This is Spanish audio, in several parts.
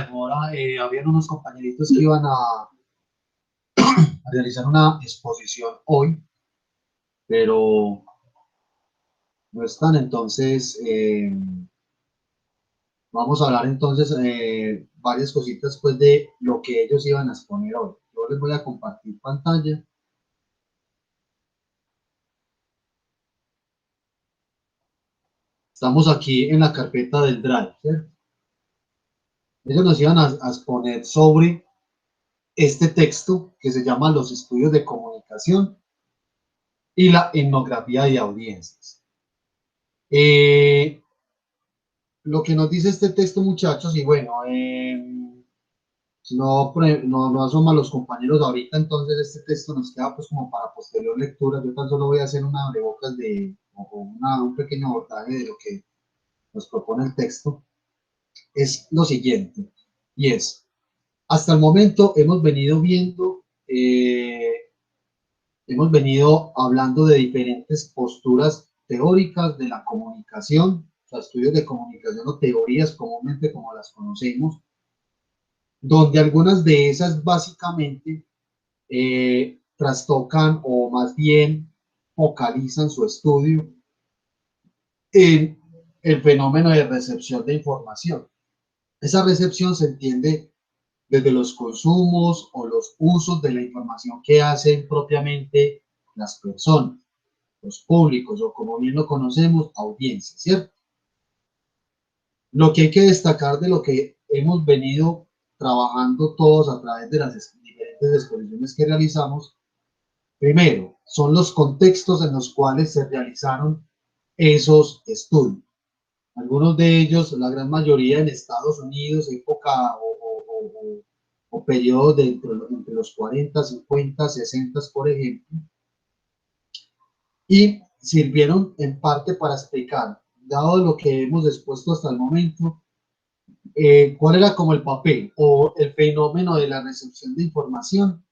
demora. Habían unos compañeritos que iban a realizar una exposición hoy, pero no están. Entonces, vamos a hablar entonces varias cositas pues de lo que ellos iban a exponer hoy. Yo les voy a compartir pantalla. Estamos aquí en la carpeta del Drive, ¿cierto? Ellos nos iban a exponer sobre este texto que se llama Los estudios de comunicación y la etnografía de audiencias. Lo que nos dice este texto, muchachos, y bueno, no asoman los compañeros ahorita, entonces este texto nos queda pues como para posterior lectura. Yo tan solo voy a hacer una abrebocas un pequeño abordaje de lo que nos propone el texto. Es lo siguiente, y es, hasta el momento hemos venido viendo, hemos venido hablando de diferentes posturas teóricas de la comunicación, o sea, estudios de comunicación o teorías comúnmente como las conocemos, donde algunas de esas básicamente trastocan o más bien focalizan su estudio en el fenómeno de recepción de información. Esa recepción se entiende desde los consumos o los usos de la información que hacen propiamente las personas, los públicos o como bien lo conocemos, audiencias, ¿cierto? Lo que hay que destacar de lo que hemos venido trabajando todos a través de las diferentes exposiciones que realizamos, primero, son los contextos en los cuales se realizaron esos estudios. Algunos de ellos, la gran mayoría en Estados Unidos, época o periodos de entre los 40, 50, 60, por ejemplo, y sirvieron en parte para explicar, dado lo que hemos expuesto hasta el momento, cuál era como el papel o el fenómeno de la recepción de información,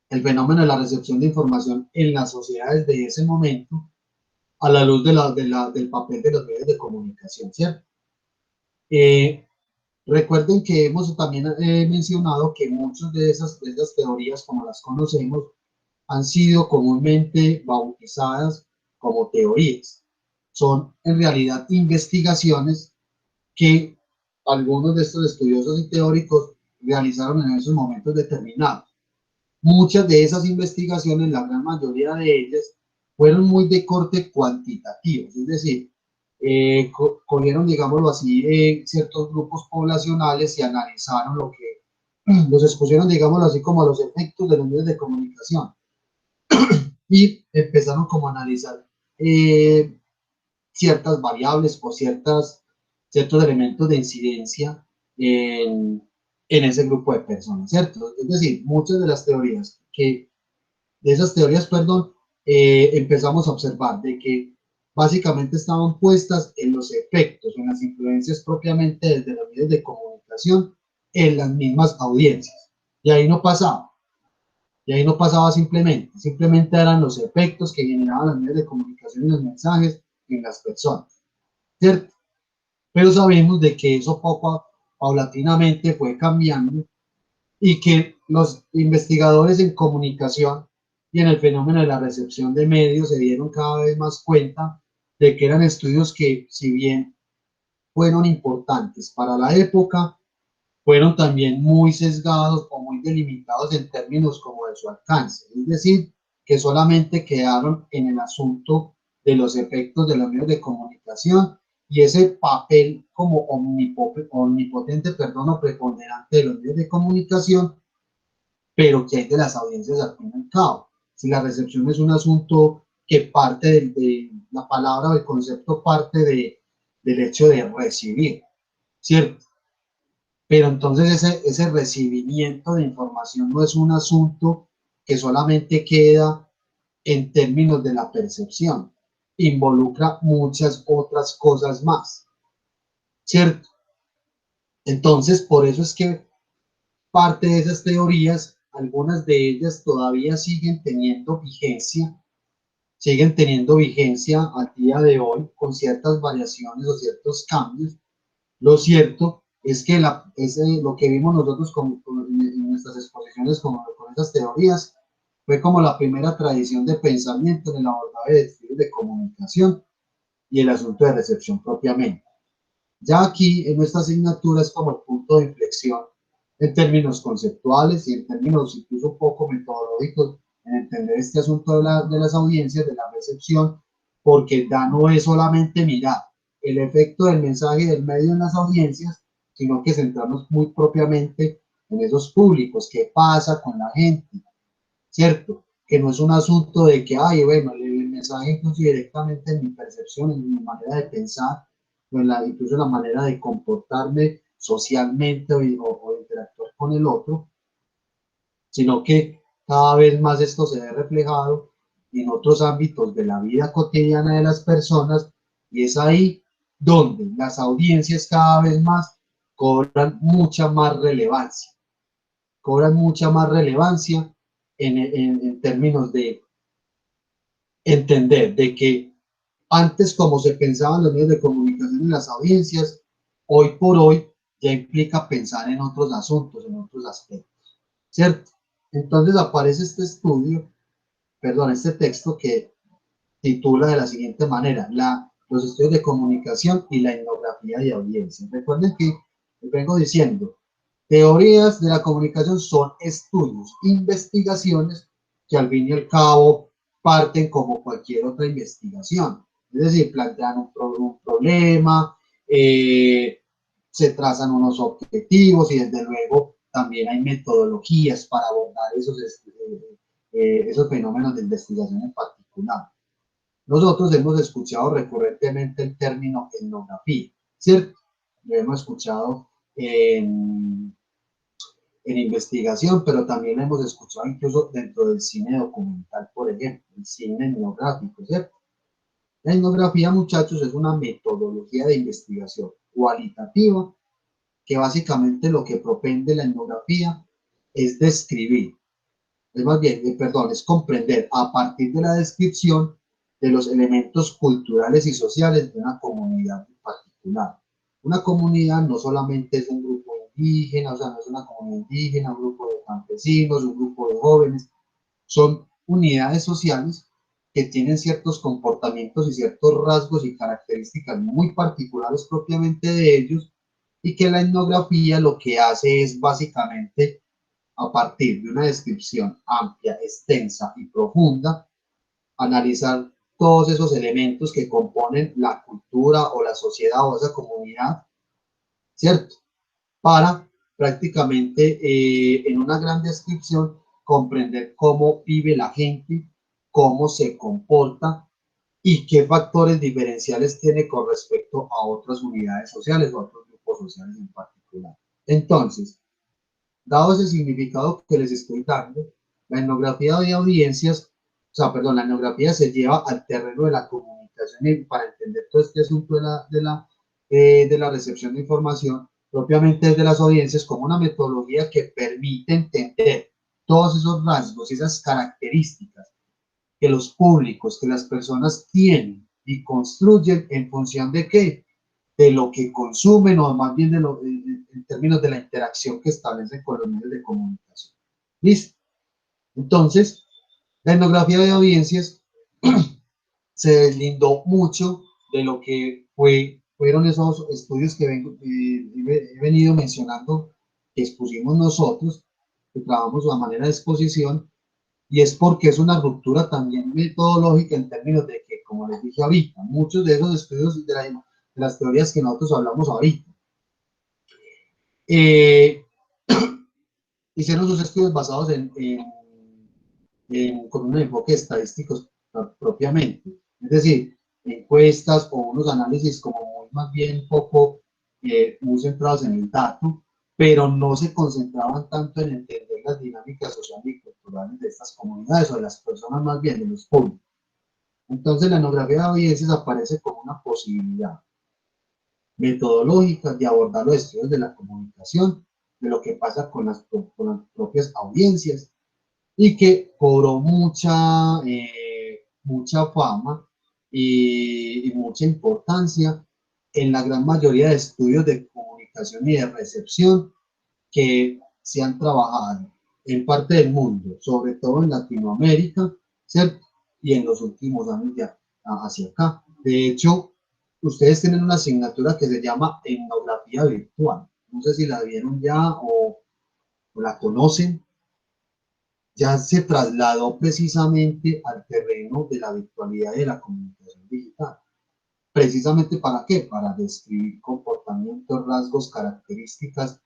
el fenómeno de la recepción de información en las sociedades de ese momento, a la luz del papel de los medios de comunicación, ¿cierto? Recuerden que hemos también mencionado que muchas de esas teorías, como las conocemos, han sido comúnmente bautizadas como teorías. Son en realidad investigaciones que algunos de estos estudiosos y teóricos realizaron en esos momentos determinados. Muchas de esas investigaciones, la gran mayoría de ellas, fueron muy de corte cuantitativo, es decir, cogieron, digámoslo así, ciertos grupos poblacionales y analizaron lo que los expusieron, digámoslo así, como a los efectos de los medios de comunicación y empezaron como a analizar ciertas variables o ciertos elementos de incidencia en ese grupo de personas, ¿cierto? Es decir, muchas de las teorías de esas teorías, perdón, empezamos a observar de que básicamente estaban puestas en los efectos, en las influencias propiamente desde los medios de comunicación en las mismas audiencias. Y ahí no pasaba. Y ahí no pasaba simplemente eran los efectos que generaban los medios de comunicación y los mensajes en las personas, ¿cierto? Pero sabemos de que eso paulatinamente fue cambiando y que los investigadores en comunicación y en el fenómeno de la recepción de medios se dieron cada vez más cuenta de que eran estudios que, si bien fueron importantes para la época, fueron también muy sesgados o muy delimitados en términos como de su alcance. Es decir, que solamente quedaron en el asunto de los efectos de los medios de comunicación y ese papel como omnipotente, perdón, o preponderante de los medios de comunicación, pero que hay de las audiencias al fin y al cabo. Si la recepción es un asunto que parte de la palabra o el concepto parte del hecho de recibir, ¿cierto? Pero entonces ese recibimiento de información no es un asunto que solamente queda en términos de la percepción, involucra muchas otras cosas más, ¿cierto? Entonces, por eso es que parte de esas teorías, algunas de ellas todavía siguen teniendo vigencia al día de hoy con ciertas variaciones o ciertos cambios. Lo cierto es que lo que vimos nosotros en nuestras exposiciones con esas teorías fue como la primera tradición de pensamiento en el abordaje de estudios de comunicación y el asunto de recepción propiamente. Ya aquí en nuestra asignatura es como el punto de inflexión en términos conceptuales y en términos incluso un poco metodológicos en entender este asunto de las audiencias, de la recepción, porque ya no es solamente mirar el efecto del mensaje del medio en las audiencias, sino que centrarnos muy propiamente en esos públicos, qué pasa con la gente, ¿cierto? Que no es un asunto de que, ay, bueno, el mensaje incluye directamente en mi percepción, en mi manera de pensar, o incluso en la manera de comportarme socialmente o interactuar con el otro, sino que cada vez más esto se ve reflejado en otros ámbitos de la vida cotidiana de las personas y es ahí donde las audiencias cada vez más cobran mucha más relevancia en términos de entender de que antes como se pensaba en los medios de comunicación y las audiencias, hoy por hoy ya implica pensar en otros asuntos, en otros aspectos, ¿cierto? Entonces aparece este estudio, perdón, este texto que titula de la siguiente manera, los estudios de comunicación y la etnografía de audiencia. Recuerden que les vengo diciendo, teorías de la comunicación son estudios, investigaciones que al fin y al cabo parten como cualquier otra investigación. Es decir, plantean un problema, se trazan unos objetivos y desde luego también hay metodologías para abordar esos fenómenos de investigación en particular. Nosotros hemos escuchado recurrentemente el término etnografía, ¿cierto? Lo hemos escuchado en investigación, pero también hemos escuchado incluso dentro del cine documental, por ejemplo, el cine etnográfico, ¿cierto? La etnografía, muchachos, es una metodología de investigación cualitativa que básicamente lo que propende la etnografía es describir, es más bien, perdón, es comprender a partir de la descripción de los elementos culturales y sociales de una comunidad en particular. Una comunidad no solamente es un grupo indígena, o sea, no es una comunidad indígena, un grupo de campesinos, un grupo de jóvenes, son unidades sociales que tienen ciertos comportamientos y ciertos rasgos y características muy particulares propiamente de ellos y que la etnografía lo que hace es básicamente a partir de una descripción amplia, extensa y profunda, analizar todos esos elementos que componen la cultura o la sociedad o esa comunidad, ¿cierto? Para prácticamente en una gran descripción comprender cómo vive la gente, cómo se comporta y qué factores diferenciales tiene con respecto a otras unidades sociales o a otros grupos sociales en particular. Entonces, dado ese significado que les estoy dando, la etnografía de audiencias, o sea, perdón, la etnografía se lleva al terreno de la comunicación y para entender todo este asunto de la recepción de información, propiamente desde las audiencias, como una metodología que permite entender todos esos rasgos y esas características que los públicos, que las personas tienen y construyen en función de qué, de lo que consumen o más bien en términos de la interacción que establecen con los medios de comunicación. ¿Listo? Entonces, la etnografía de audiencias se deslindó mucho de lo que fueron esos estudios que he venido mencionando, que expusimos nosotros, que trabajamos a manera de exposición, y es porque es una ruptura también metodológica en términos de que, como les dije ahorita, muchos de esos estudios de las teorías que nosotros hablamos ahorita, eh, hicieron sus estudios basados con un enfoque estadístico propiamente, es decir, encuestas o unos análisis como muy, más bien poco, muy centrados en el dato, pero no se concentraban tanto en entender las dinámicas sociales y culturales de estas comunidades o de las personas más bien, de los públicos. Entonces la etnografía de audiencias aparece como una posibilidad metodológica de abordar los estudios de la comunicación, de lo que pasa con las propias audiencias y que cobró mucha fama y mucha importancia en la gran mayoría de estudios de comunicación comunicación y de recepción que se han trabajado en parte del mundo, sobre todo en Latinoamérica, ¿cierto? Y en los últimos años ya hacia acá. De hecho, ustedes tienen una asignatura que se llama etnografía virtual. No sé si la vieron ya o la conocen. Ya se trasladó precisamente al terreno de la virtualidad y de la comunicación digital. ¿Precisamente para qué? Para describir comportamientos, rasgos, características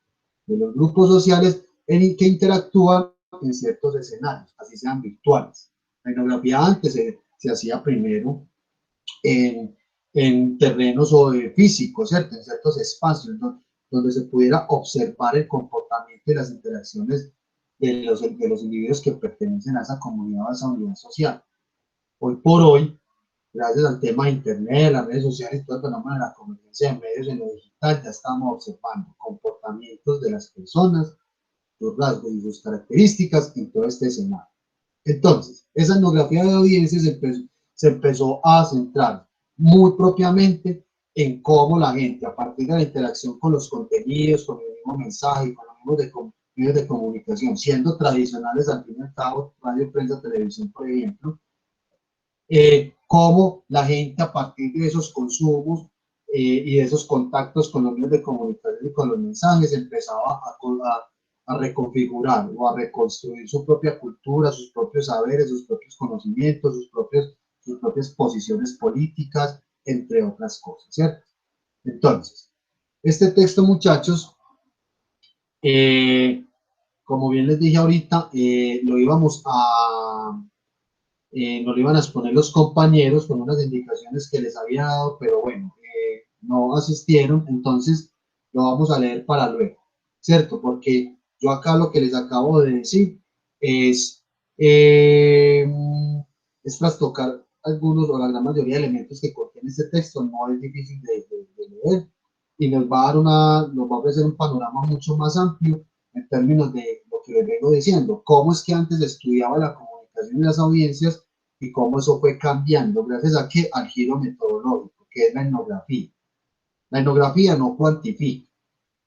de los grupos sociales que interactúan en ciertos escenarios, así sean virtuales. La etnografía antes se hacía primero en terrenos físicos, ¿cierto? En ciertos espacios, ¿no? Donde se pudiera observar el comportamiento y las interacciones de los individuos que pertenecen a esa comunidad o a esa unidad social. Hoy por hoy, gracias al tema de Internet, las redes sociales, todo el fenómeno de la convergencia de medios en lo digital, ya estamos observando comportamientos de las personas, sus rasgos y sus características en todo este escenario. Entonces, esa etnografía de audiencias se empezó a centrar muy propiamente en cómo la gente, a partir de la interacción con los contenidos, con el mismo mensaje, con los mismos medios de comunicación, siendo tradicionales al fin y al cabo, radio, prensa, televisión, por ejemplo, cómo la gente a partir de esos consumos y de esos contactos con los medios de comunicación y con los mensajes empezaba a reconfigurar o a reconstruir su propia cultura, sus propios saberes, sus propios conocimientos, sus propias posiciones políticas, entre otras cosas, ¿cierto? Entonces, este texto, muchachos, como bien les dije ahorita, lo íbamos a nos lo iban a exponer los compañeros con unas indicaciones que les había dado, pero bueno, no asistieron, entonces lo vamos a leer para luego, ¿cierto? Porque yo acá lo que les acabo de decir es, eh, es trastocar algunos o la gran mayoría de elementos que contiene este texto, no es difícil de leer y nos va a ofrecer un panorama mucho más amplio en términos de lo que les vengo diciendo, cómo es que antes estudiaba la comunicación y las audiencias y cómo eso fue cambiando gracias a qué, al giro metodológico, que es la etnografía. La etnografía no cuantifica,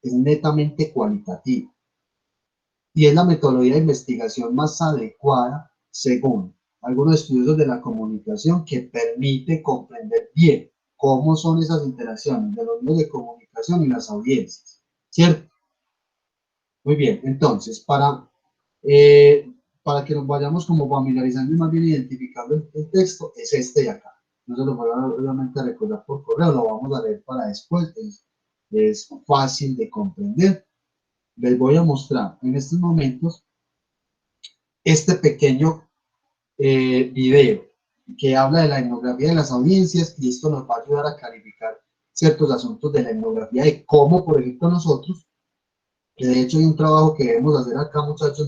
es netamente cualitativa y es la metodología de investigación más adecuada según algunos estudiosos de la comunicación que permite comprender bien cómo son esas interacciones de los medios de comunicación y las audiencias, ¿cierto? Muy bien, entonces, para que nos vayamos como familiarizando y más bien identificando el texto, es este de acá. No se lo voy a obviamente a recordar por correo, lo vamos a leer para después, es fácil de comprender. Les voy a mostrar en estos momentos este pequeño video que habla de la etnografía de las audiencias y esto nos va a ayudar a clarificar ciertos asuntos de la etnografía, de cómo, por ejemplo, nosotros, que de hecho hay un trabajo que debemos hacer acá, muchachos,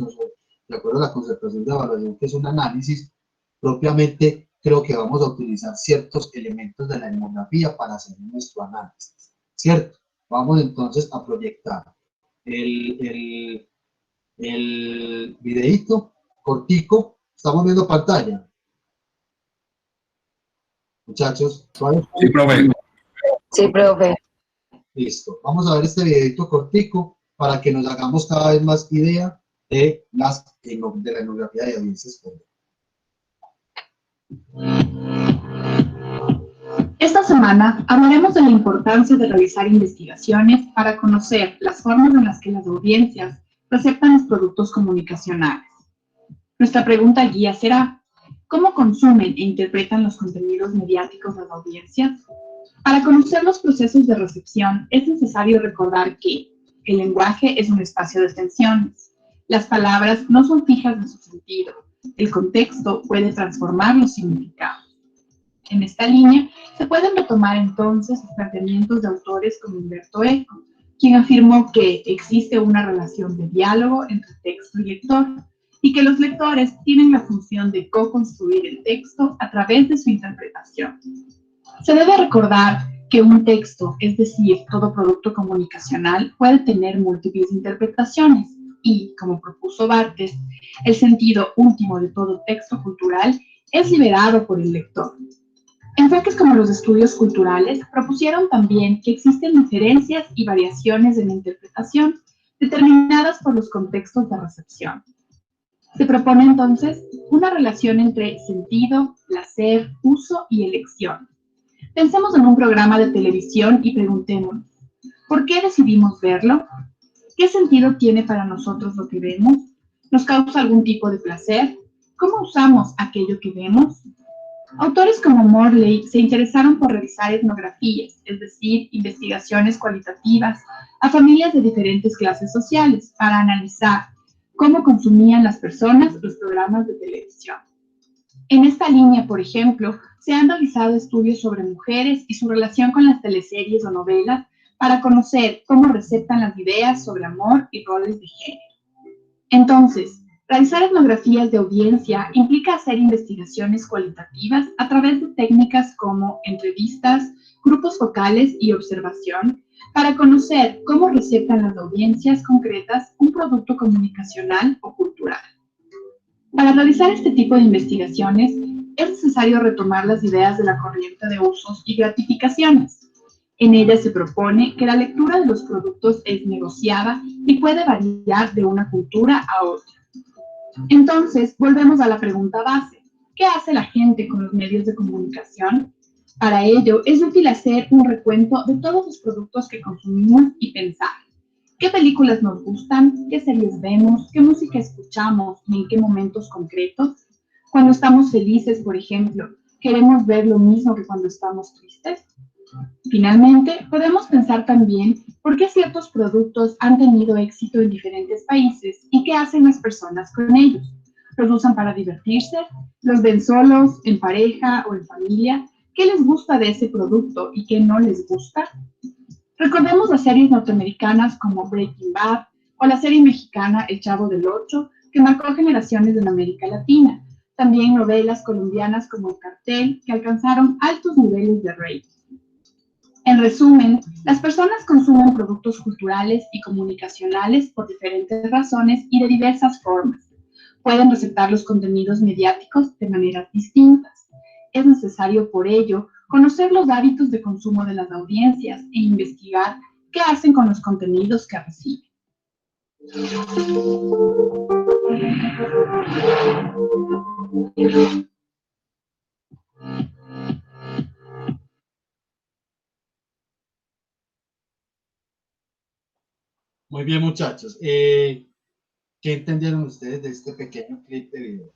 de acuerdo a la concertación de evaluación, que es un análisis, propiamente creo que vamos a utilizar ciertos elementos de la etnografía para hacer nuestro análisis, ¿cierto? Vamos entonces a proyectar el videíto cortico. Estamos viendo pantalla, muchachos. Sí, profe. Sí, profe. Listo. Vamos a ver este videito cortico para que nos hagamos cada vez más idea de la etnografía de audiencias. Esta semana hablaremos de la importancia de realizar investigaciones para conocer las formas en las que las audiencias receptan los productos comunicacionales. Nuestra pregunta guía será: ¿cómo consumen e interpretan los contenidos mediáticos las audiencias? Para conocer los procesos de recepción es necesario recordar que el lenguaje es un espacio de extensiones. Las palabras no son fijas en su sentido. El contexto puede transformar los significados. En esta línea se pueden retomar entonces los planteamientos de autores como Umberto Eco, quien afirmó que existe una relación de diálogo entre texto y lector, y que los lectores tienen la función de co-construir el texto a través de su interpretación. Se debe recordar que un texto, es decir, todo producto comunicacional, puede tener múltiples interpretaciones y, como propuso Barthes, el sentido último de todo texto cultural es liberado por el lector. Enfoques como los estudios culturales propusieron también que existen diferencias y variaciones en la interpretación determinadas por los contextos de recepción. Se propone entonces una relación entre sentido, placer, uso y elección. Pensemos en un programa de televisión y preguntémonos, ¿por qué decidimos verlo? ¿Qué sentido tiene para nosotros lo que vemos? ¿Nos causa algún tipo de placer? ¿Cómo usamos aquello que vemos? Autores como Morley se interesaron por realizar etnografías, es decir, investigaciones cualitativas, a familias de diferentes clases sociales para analizar cómo consumían las personas los programas de televisión. En esta línea, por ejemplo, se han realizado estudios sobre mujeres y su relación con las teleseries o novelas para conocer cómo receptan las ideas sobre amor y roles de género. Entonces, realizar etnografías de audiencia implica hacer investigaciones cualitativas a través de técnicas como entrevistas, grupos focales y observación para conocer cómo receptan las audiencias concretas un producto comunicacional o cultural. Para realizar este tipo de investigaciones es necesario retomar las ideas de la corriente de usos y gratificaciones. En ella se propone que la lectura de los productos es negociada y puede variar de una cultura a otra. Entonces, volvemos a la pregunta base. ¿Qué hace la gente con los medios de comunicación? Para ello, es útil hacer un recuento de todos los productos que consumimos y pensar. ¿Qué películas nos gustan? ¿Qué series vemos? ¿Qué música escuchamos? ¿Y en qué momentos concretos? Cuando estamos felices, por ejemplo, ¿queremos ver lo mismo que cuando estamos tristes? Finalmente, podemos pensar también por qué ciertos productos han tenido éxito en diferentes países y qué hacen las personas con ellos. ¿Los usan para divertirse? ¿Los ven solos, en pareja o en familia? ¿Qué les gusta de ese producto y qué no les gusta? Recordemos las series norteamericanas como Breaking Bad o la serie mexicana El Chavo del Ocho, que marcó generaciones en América Latina. También novelas colombianas como El Cartel, que alcanzaron altos niveles de rating. En resumen, las personas consumen productos culturales y comunicacionales por diferentes razones y de diversas formas. Pueden receptar los contenidos mediáticos de maneras distintas. Es necesario, por ello, conocer los hábitos de consumo de las audiencias e investigar qué hacen con los contenidos que reciben. Muy bien, muchachos. ¿Qué entendieron ustedes de este pequeño clip de video?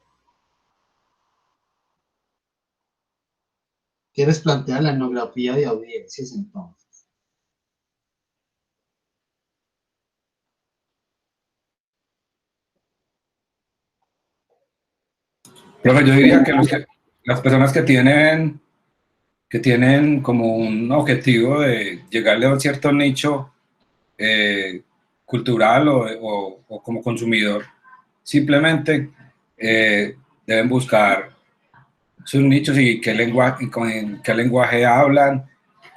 ¿Quieres plantear la etnografía de audiencias entonces? Profe, yo diría que, las personas que tienen como un objetivo de llegarle a un cierto nicho eh, cultural o como consumidor, simplemente deben buscar sus nichos y en qué lenguaje hablan,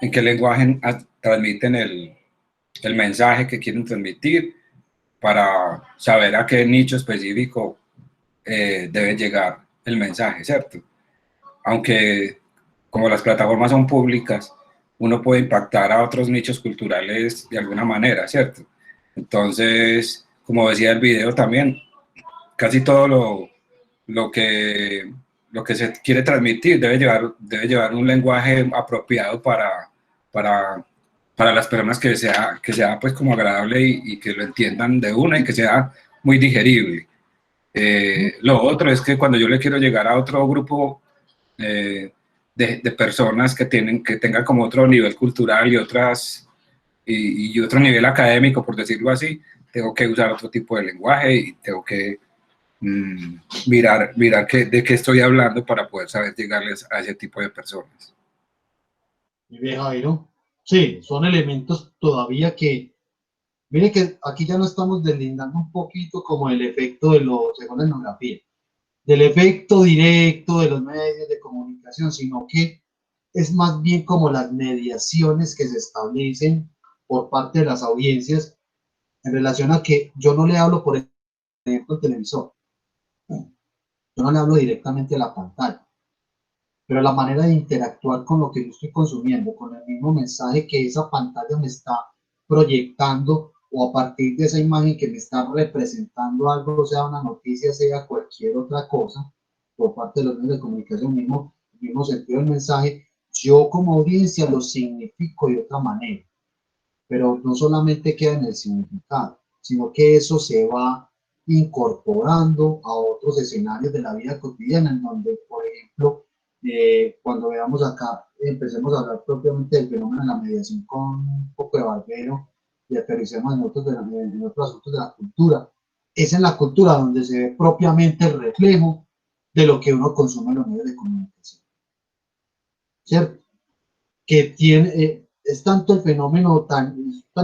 en qué lenguaje transmiten el mensaje que quieren transmitir para saber a qué nicho específico debe llegar el mensaje, ¿cierto? Aunque como las plataformas son públicas, uno puede impactar a otros nichos culturales de alguna manera, ¿cierto? Entonces, como decía el video también, casi todo lo que, lo que se quiere transmitir debe llevar un lenguaje apropiado para, para las personas que sea pues como agradable y que lo entiendan de una y que sea muy digerible. Lo otro es que cuando yo le quiero llegar a otro grupo de personas que tengan como otro nivel cultural y otro nivel académico, por decirlo así, tengo que usar otro tipo de lenguaje y tengo que mirar de qué estoy hablando para poder saber llegarles a ese tipo de personas. Muy bien, Jairo. Sí, son elementos todavía que, mire que aquí ya no estamos deslindando un poquito como el efecto de lo, según la etnografía, del efecto directo de los medios de comunicación, sino que es más bien como las mediaciones que se establecen por parte de las audiencias en relación a que yo no le hablo, por ejemplo, al televisor, yo no le hablo directamente a la pantalla, pero la manera de interactuar con lo que yo estoy consumiendo, con el mismo mensaje que esa pantalla me está proyectando, o a partir de esa imagen que me está representando algo, sea una noticia, sea cualquier otra cosa, por parte de los medios de comunicación, mismo sentido del mensaje, yo como audiencia lo significo de otra manera, pero no solamente queda en el significado, sino que eso se va incorporando a otros escenarios de la vida cotidiana, en donde, por ejemplo, cuando veamos acá, empecemos a hablar propiamente del fenómeno de la mediación con un poco de Barbero y aterricemos en otros asuntos de la cultura. Es en la cultura donde se ve propiamente el reflejo de lo que uno consume en los medios de comunicación, ¿cierto? Que tiene, es tanto el fenómeno tan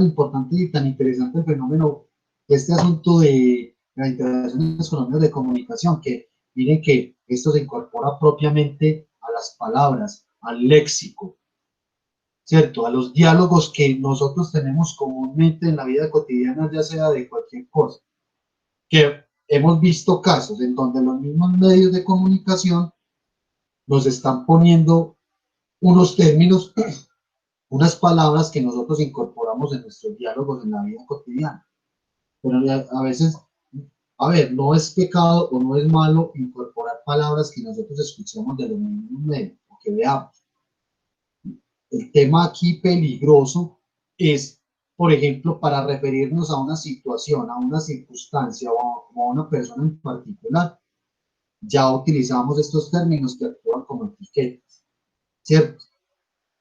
importante y tan interesante el fenómeno, este asunto de las interacciones con los medios de comunicación, que miren que esto se incorpora propiamente a las palabras, al léxico, ¿cierto? A los diálogos que nosotros tenemos comúnmente en la vida cotidiana, ya sea de cualquier cosa, que hemos visto casos en donde los mismos medios de comunicación nos están poniendo unos términos, unas palabras que nosotros incorporamos en nuestros diálogos en la vida cotidiana. Pero a veces, a ver, no es pecado o no es malo incorporar palabras que nosotros escuchamos de los mismos medios o que veamos. El tema aquí peligroso es, por ejemplo, para referirnos a una situación, a una circunstancia o a una persona en particular, ya utilizamos estos términos que actúan como etiquetas, ¿cierto?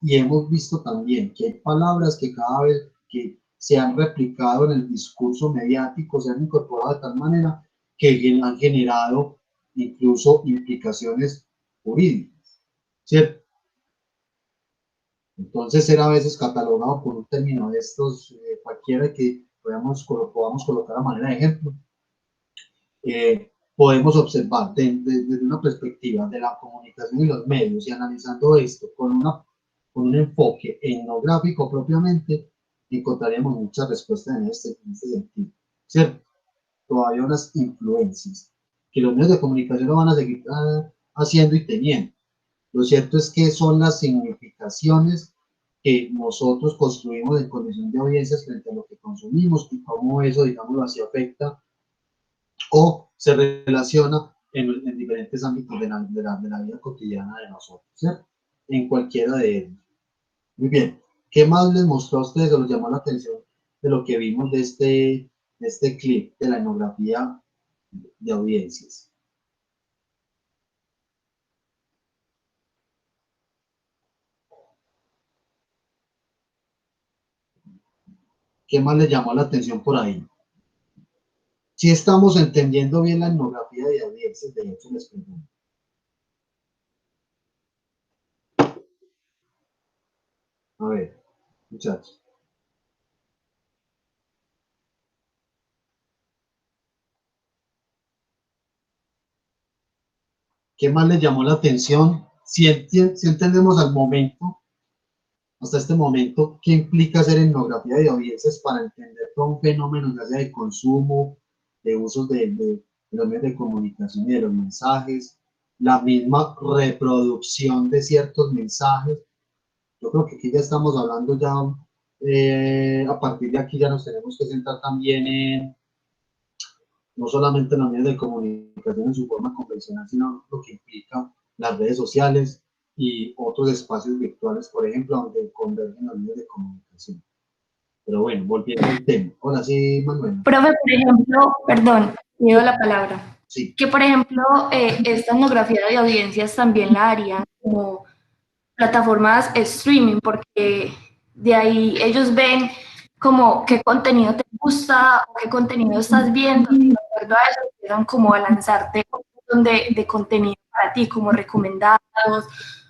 Y hemos visto también que hay palabras que cada vez que se han replicado en el discurso mediático, se han incorporado de tal manera que han generado incluso implicaciones jurídicas, ¿cierto? Entonces ser a veces catalogado por un término de estos, cualquiera que podamos colocar a manera de ejemplo, podemos observar desde una perspectiva de la comunicación y los medios, y analizando esto con un enfoque etnográfico propiamente, encontraremos muchas respuestas en este sentido, ¿cierto? Todavía unas influencias que los medios de comunicación lo van a seguir haciendo y teniendo. Lo cierto es que son las significaciones que nosotros construimos en condición de audiencias frente a lo que consumimos y cómo eso, digámoslo así, afecta o se relaciona en diferentes ámbitos de la vida cotidiana de nosotros, ¿cierto? En cualquiera de ellos. Muy bien. ¿Qué más les mostró a ustedes o les llamó la atención de lo que vimos de este clip de la etnografía de audiencias? ¿Qué más les llamó la atención por ahí? Si estamos entendiendo bien la etnografía de audiencias, de hecho les pregunto. A ver, muchachos. ¿Qué más les llamó la atención? Si entendemos al momento, hasta este momento, ¿qué implica hacer etnografía de audiencias para entender todo un fenómeno, ya sea de consumo, de usos de los medios de comunicación y de los mensajes, la misma reproducción de ciertos mensajes? Yo creo que aquí ya estamos hablando ya, a partir de aquí ya nos tenemos que centrar también en, no solamente en los medios de comunicación en su forma convencional, sino lo que implica las redes sociales y otros espacios virtuales, por ejemplo, donde convergen los medios de comunicación. Pero bueno, volviendo al tema. Ahora sí, Manuel. Profe, por ejemplo, perdón, pido la palabra. Sí. Que, por ejemplo, esta etnografía de audiencias también la harían como plataformas streaming, porque de ahí ellos ven como qué contenido te gusta o qué contenido estás viendo, y de acuerdo a eso empiezan como a lanzarte un montón de contenido para ti, como recomendados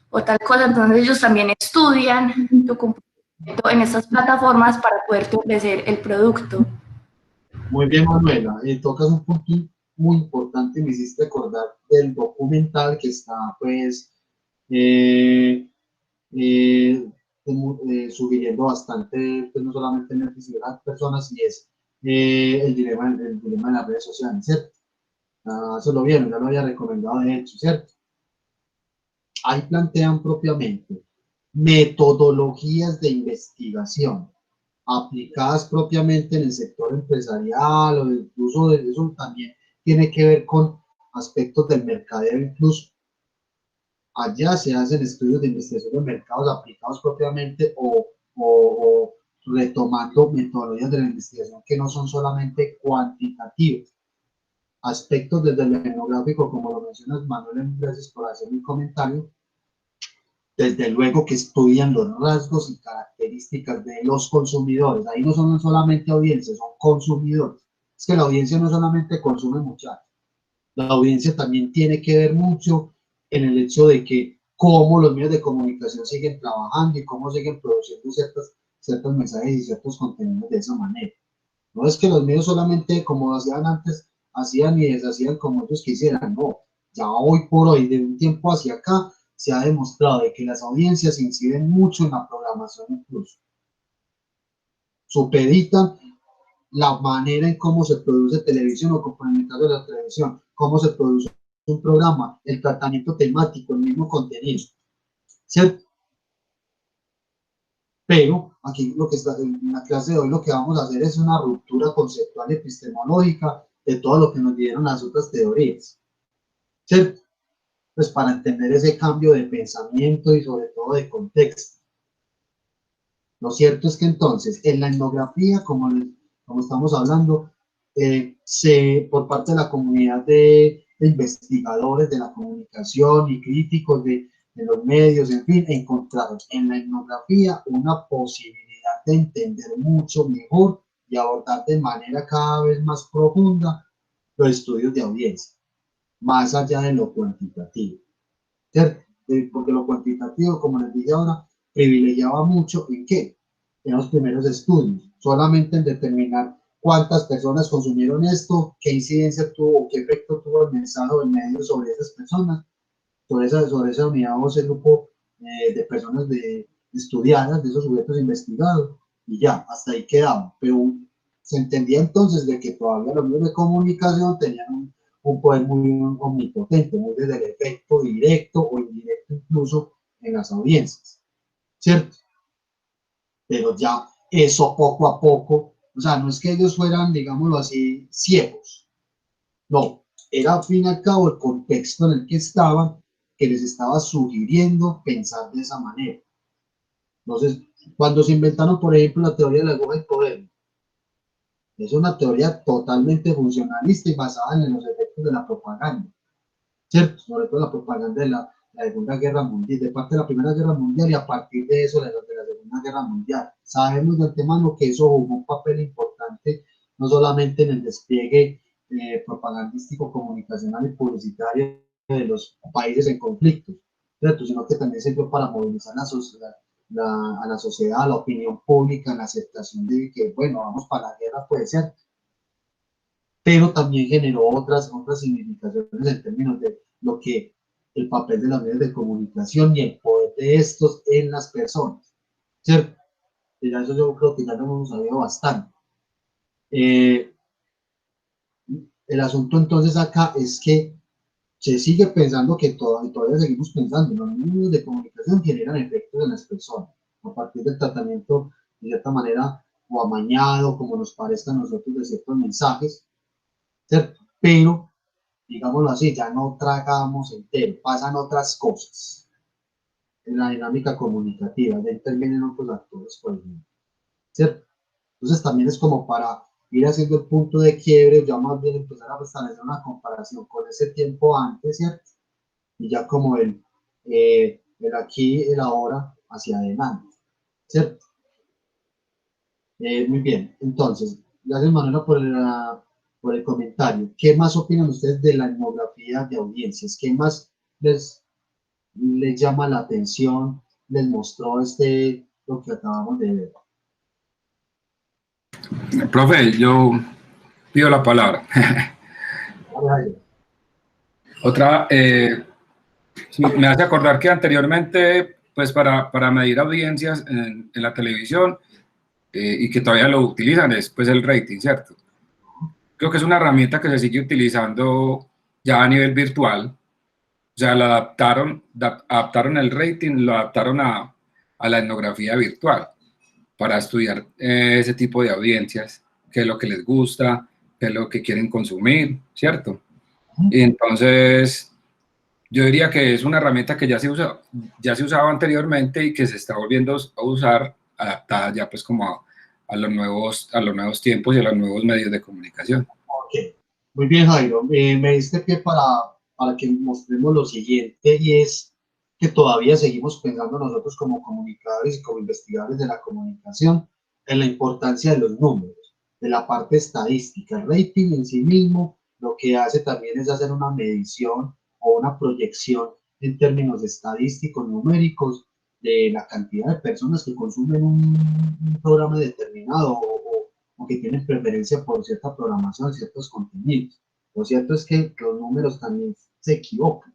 o tal cosa. Entonces ellos también estudian tu comportamiento en estas plataformas para poderte ofrecer el producto. Muy bien, Manuela. Tocas un punto muy importante, me hiciste acordar del documental que está, pues, sugiriendo bastante, pues no solamente en las personas, y es el dilema de las redes sociales, ¿cierto? Eso lo vieron, ya lo había recomendado de hecho, ¿cierto? ahí plantean propiamente metodologías de investigación aplicadas propiamente en el sector empresarial o incluso de eso también tiene que ver con aspectos del mercadeo incluso. Allá se hacen estudios de investigación de mercados aplicados propiamente o retomando metodologías de la investigación que no son solamente cuantitativas. Aspectos desde lo etnográfico, como lo mencionas Manuel, gracias por hacer mi comentario, desde luego que estudian los rasgos y características de los consumidores. Ahí no son solamente audiencias, son consumidores. Es que la audiencia no solamente consume muchachos, la audiencia también tiene que ver mucho en el hecho de que cómo los medios de comunicación siguen trabajando y cómo siguen produciendo ciertos mensajes y ciertos contenidos de esa manera. No es que los medios solamente, como hacían antes, hacían y deshacían como ellos quisieran, no. Ya hoy por hoy, de un tiempo hacia acá, se ha demostrado de que las audiencias inciden mucho en la programación incluso. Supeditan la manera en cómo se produce televisión o complementando la televisión, cómo se produce un programa, el tratamiento temático, el mismo contenido, ¿cierto? Pero aquí lo que está en la clase de hoy lo que vamos a hacer es una ruptura conceptual y epistemológica de todo lo que nos dieron las otras teorías, ¿cierto? Pues para entender ese cambio de pensamiento y sobre todo de contexto. Lo cierto es que entonces en la etnografía, como estamos hablando, por parte de la comunidad de investigadores de la comunicación y críticos de los medios, en fin, encontraron en la etnografía una posibilidad de entender mucho mejor y abordar de manera cada vez más profunda los estudios de audiencia, más allá de lo cuantitativo, ¿cierto? Porque lo cuantitativo, como les dije ahora, privilegiaba mucho en qué, en los primeros estudios, solamente en determinar cuántas personas consumieron esto, qué incidencia tuvo, qué efecto tuvo el mensaje o el medio sobre esas personas, sobre esa unidad o ese grupo de personas estudiadas, de esos sujetos investigados, y ya, hasta ahí quedaba. Pero se entendía entonces de que todavía los medios de comunicación tenían un poder muy omnipotente, muy desde el efecto directo o indirecto incluso en las audiencias, ¿cierto? Pero ya eso poco a poco, o sea, no es que ellos fueran, digámoslo así, ciegos, no, era al fin y al cabo el contexto en el que estaban que les estaba sugiriendo pensar de esa manera. Entonces, cuando se inventaron, por ejemplo, la teoría de la aguja del poder, es una teoría totalmente funcionalista y basada en los efectos de la propaganda, ¿cierto? Sobre todo la propaganda de la Segunda Guerra Mundial, de parte de la Primera Guerra Mundial y a partir de eso de la Segunda Guerra Mundial. Sabemos de antemano que eso jugó un papel importante, no solamente en el despliegue propagandístico, comunicacional y publicitario de los países en conflicto, ¿cierto? Sino que también sirvió para movilizar a la sociedad, a la opinión pública, en la aceptación de que, bueno, vamos para la guerra, puede ser, pero también generó otras significaciones en términos de lo que el papel de los medios de comunicación y el poder de estos en las personas, ¿cierto? Y ya eso yo creo que ya lo hemos sabido bastante. El asunto entonces acá es que se sigue pensando que todavía seguimos pensando, los medios de comunicación generan efectos en las personas, a partir del tratamiento, de cierta manera, o amañado, como nos parezca a nosotros, de ciertos mensajes, ¿cierto? Pero, digámoslo así, ya no tragamos entero, pasan otras cosas en la dinámica comunicativa, ya intervienen otros actores, por ejemplo, ¿cierto? Entonces también es como para ir haciendo el punto de quiebre, ya más bien empezar a establecer una comparación con ese tiempo antes, ¿cierto? Y ya como el aquí, el ahora, hacia adelante, ¿cierto? Muy bien, entonces, gracias Manuela por el comentario. ¿Qué más opinan ustedes de la etnografía de audiencias? ¿Qué más les llama la atención, les mostró lo que acabamos de ver? Profe, yo pido la palabra. Otra, me hace acordar que anteriormente, pues para medir audiencias en la televisión, y que todavía lo utilizan, es pues el rating, ¿cierto? Creo que es una herramienta que se sigue utilizando ya a nivel virtual, O sea, adaptaron el rating, lo adaptaron a la etnografía virtual para estudiar ese tipo de audiencias, qué es lo que les gusta, qué es lo que quieren consumir, ¿cierto? Y entonces, yo diría que es una herramienta que ya se usaba anteriormente y que se está volviendo a usar, adaptada ya pues como a los nuevos tiempos y a los nuevos medios de comunicación. Ok. Muy bien, Jairo. Me diste pie para que mostremos lo siguiente, y es que todavía seguimos pensando nosotros como comunicadores y como investigadores de la comunicación en la importancia de los números, de la parte estadística. El rating en sí mismo lo que hace también es hacer una medición o una proyección en términos estadísticos, numéricos, de la cantidad de personas que consumen un programa determinado, o que tienen preferencia por cierta programación, ciertos contenidos. Lo cierto es que los números también se equivocan.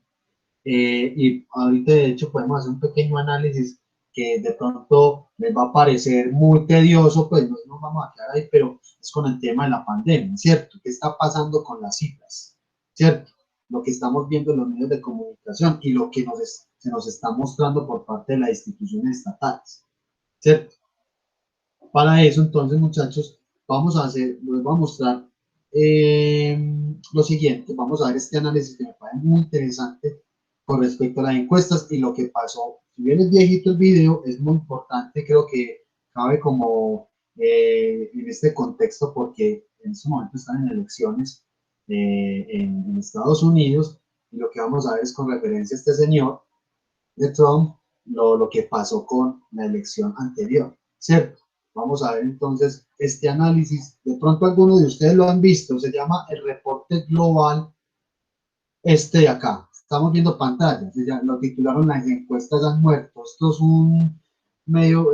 Y ahorita de hecho podemos hacer un pequeño análisis que de pronto les va a parecer muy tedioso, pues no nos vamos a quedar ahí, pero es con el tema de la pandemia, ¿cierto? ¿Qué está pasando con las cifras? ¿Cierto? Lo que estamos viendo en los medios de comunicación y lo que se nos está mostrando por parte de las instituciones estatales, ¿cierto? Para eso, entonces, muchachos, les voy a mostrar lo siguiente. Vamos a ver este análisis que me parece muy interesante con respecto a las encuestas y lo que pasó. Si bien es viejito el video, es muy importante, creo que cabe como en este contexto, porque en este momento están en elecciones en Estados Unidos, y lo que vamos a ver es con referencia a este señor de Trump, lo que pasó con la elección anterior, ¿cierto? Vamos a ver entonces este análisis. De pronto algunos de ustedes lo han visto, se llama el reporte global de acá. Estamos viendo pantallas, lo titularon Las encuestas han muerto. Esto es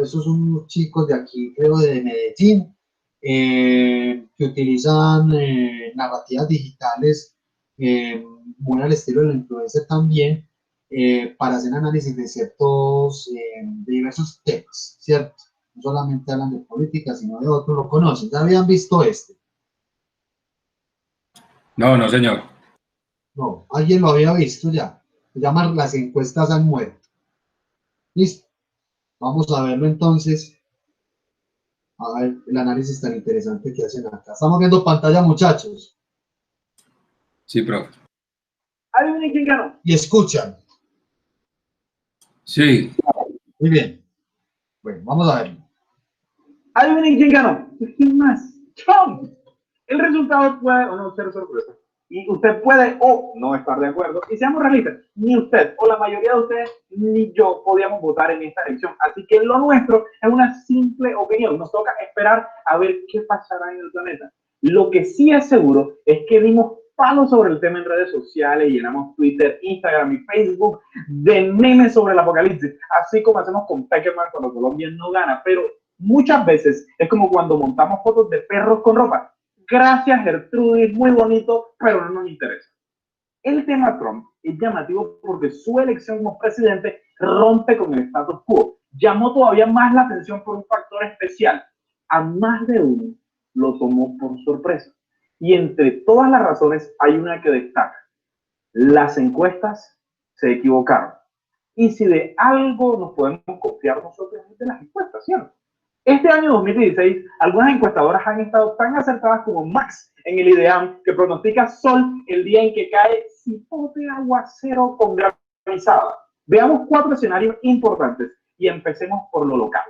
estos son unos chicos de aquí, creo de Medellín, que utilizan narrativas digitales muy al estilo de la influencer también, para hacer análisis de de diversos temas, ¿cierto? No solamente hablan de política, sino de otros. Lo conocen, ¿ya habían visto este? No, no, señor. No, alguien lo había visto ya. Se llama Las encuestas han muerto. Listo. Vamos a verlo entonces. A ver el análisis tan interesante que hacen acá. Estamos viendo pantalla, muchachos. Sí, profe. Adivinen quién ganó. Y escuchan. Sí. Muy bien. Bueno, vamos a verlo. Adivinen quién ganó. ¿Quién más? Trump. El resultado puede o no ser sorpresa. Y usted puede o no estar de acuerdo. Y seamos realistas, ni usted o la mayoría de ustedes ni yo podíamos votar en esta elección. Así que lo nuestro es una simple opinión. Nos toca esperar a ver qué pasará en el planeta. Lo que sí es seguro es que dimos palos sobre el tema en redes sociales, llenamos Twitter, Instagram y Facebook de memes sobre el apocalipsis, así como hacemos con Peckerman cuando Colombia no gana. Pero muchas veces es como cuando montamos fotos de perros con ropa. Gracias, Gertrudis, muy bonito, pero no nos interesa. El tema Trump es llamativo porque su elección como presidente rompe con el status quo. Llamó todavía más la atención por un factor especial. A más de uno lo tomó por sorpresa. Y entre todas las razones hay una que destaca. Las encuestas se equivocaron. Y si de algo nos podemos confiar nosotros es de las encuestas, ¿cierto? Este año 2016, algunas encuestadoras han estado tan acertadas como Max en el IDEAM, que pronostica sol el día en que cae cipote aguacero con granizada. Veamos 4 escenarios importantes y empecemos por lo local.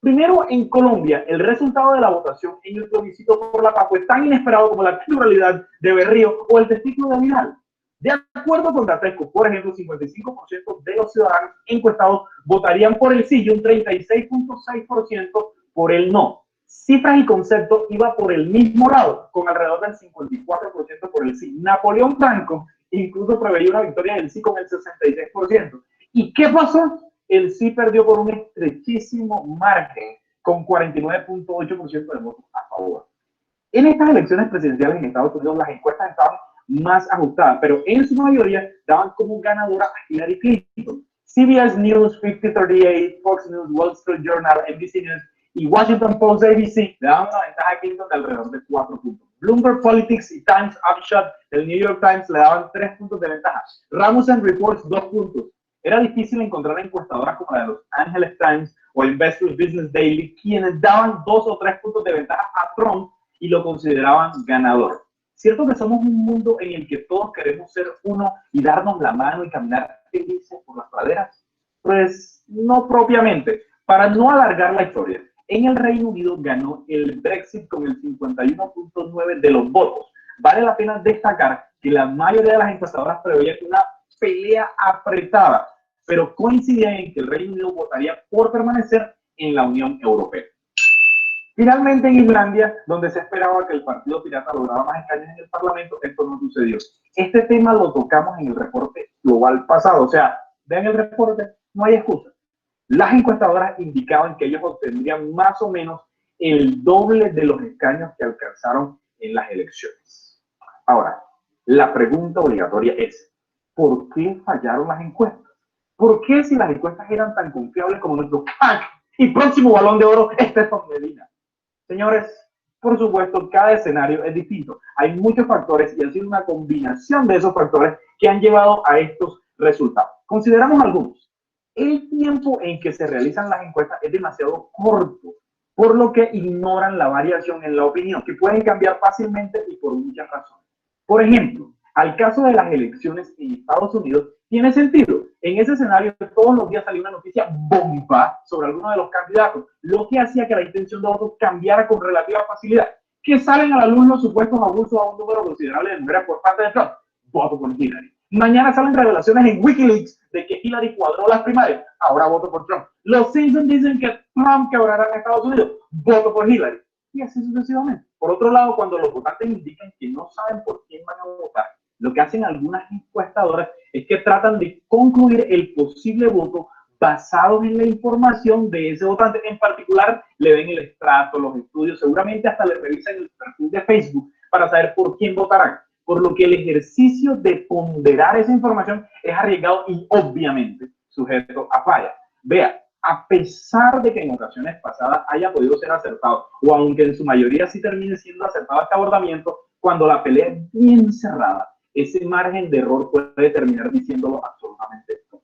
Primero, en Colombia, el resultado de la votación en el plebiscito por la paz fue tan inesperado como la pluralidad de Berrío o el testículo de Vidal. De acuerdo con Datesco, por ejemplo, 55% de los ciudadanos encuestados votarían por el sí y un 36.6% por el no. Cifras y concepto iba por el mismo lado, con alrededor del 54% por el sí. Napoleón Franco incluso preveía una victoria del sí con el 66%. ¿Y qué pasó? El sí perdió por un estrechísimo margen, con 49.8% de votos a favor. En estas elecciones presidenciales en Estados Unidos, las encuestas estaban más ajustadas, pero en su mayoría daban como ganadora a Hillary Clinton. CBS News, 5038, Fox News, Wall Street Journal, NBC News y Washington Post ABC le daban una ventaja a Clinton de alrededor de 4 puntos. Bloomberg Politics y Times Upshot del New York Times le daban 3 puntos de ventaja. Rasmussen Reports 2 puntos. Era difícil encontrar encuestadoras como la de los Angeles Times o Investors Business Daily, quienes daban 2 o 3 puntos de ventaja a Trump y lo consideraban ganador. Cierto que somos un mundo en el que todos queremos ser uno y darnos la mano y caminar felices por las praderas. Pues no propiamente. Para no alargar la historia, en el Reino Unido ganó el Brexit con el 51.9% de los votos. Vale la pena destacar que la mayoría de las encuestadoras preveían una pelea apretada, pero coincidían en que el Reino Unido votaría por permanecer en la Unión Europea. Finalmente, en Islandia, donde se esperaba que el Partido Pirata lograra más escaños en el Parlamento, esto no sucedió. Este tema lo tocamos en el reporte global pasado, o sea, vean el reporte, no hay excusa. Las encuestadoras indicaban que ellos obtendrían más o menos el doble de los escaños que alcanzaron en las elecciones. Ahora, la pregunta obligatoria es, ¿por qué fallaron las encuestas? ¿Por qué, si las encuestas eran tan confiables como nuestro crack y próximo Balón de Oro, Estefan Medina? Señores, por supuesto, cada escenario es distinto. Hay muchos factores y ha sido una combinación de esos factores que han llevado a estos resultados. Consideramos algunos. El tiempo en que se realizan las encuestas es demasiado corto, por lo que ignoran la variación en la opinión, que pueden cambiar fácilmente y por muchas razones. Por ejemplo, al caso de las elecciones en Estados Unidos, tiene sentido. En ese escenario, todos los días salía una noticia bomba sobre alguno de los candidatos, lo que hacía que la intención de voto cambiara con relativa facilidad. Que salen a la luz los supuestos abusos a un número considerable de mujeres por parte de Trump. Voto por Hillary. Mañana salen revelaciones en Wikileaks de que Hillary cuadró las primarias. Ahora voto por Trump. Los Simpsons dicen que Trump quebrará en Estados Unidos. Voto por Hillary. Y así sucesivamente. Por otro lado, cuando los votantes indican que no saben por quién van a votar, lo que hacen algunas encuestadoras es que tratan de concluir el posible voto basados en la información de ese votante. En particular, le ven el estrato, los estudios, seguramente hasta le revisan el perfil de Facebook para saber por quién votarán. Por lo que el ejercicio de ponderar esa información es arriesgado y obviamente sujeto a falla. Vea, a pesar de que en ocasiones pasadas haya podido ser acertado, o aunque en su mayoría sí termine siendo acertado este abordamiento, cuando la pelea es bien cerrada, ese margen de error puede terminar diciéndolo absolutamente todo.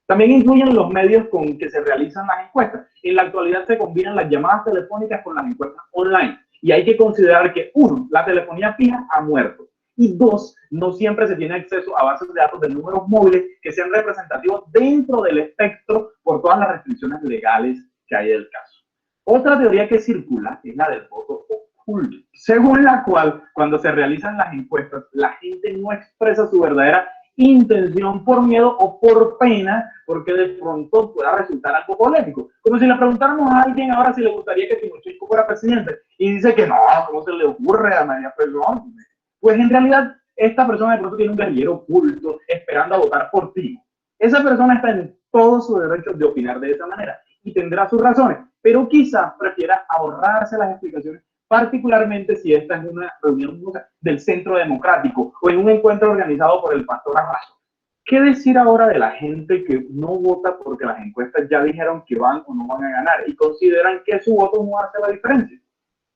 También incluyen los medios con que se realizan las encuestas. En la actualidad se combinan las llamadas telefónicas con las encuestas online. Y hay que considerar que, 1, la telefonía fija ha muerto. Y 2, no siempre se tiene acceso a bases de datos de números móviles que sean representativos dentro del espectro por todas las restricciones legales que hay del caso. Otra teoría que circula es la del voto oculto, según la cual cuando se realizan las encuestas la gente no expresa su verdadera intención por miedo o por pena, porque de pronto pueda resultar algo polémico. Como si le preguntáramos a alguien ahora si le gustaría que Timochenko fuera presidente y dice que no, ¿cómo se le ocurre a María Perdón? Pues en realidad esta persona de pronto tiene un guerrillero oculto esperando a votar por ti. Esa persona está en todo su derecho de opinar de esa manera y tendrá sus razones, pero quizás prefiera ahorrarse las explicaciones, particularmente si esta es una reunión del Centro Democrático o en un encuentro organizado por el pastor Arraso. ¿Qué decir ahora de la gente que no vota porque las encuestas ya dijeron que van o no van a ganar y consideran que su voto no hace la diferencia?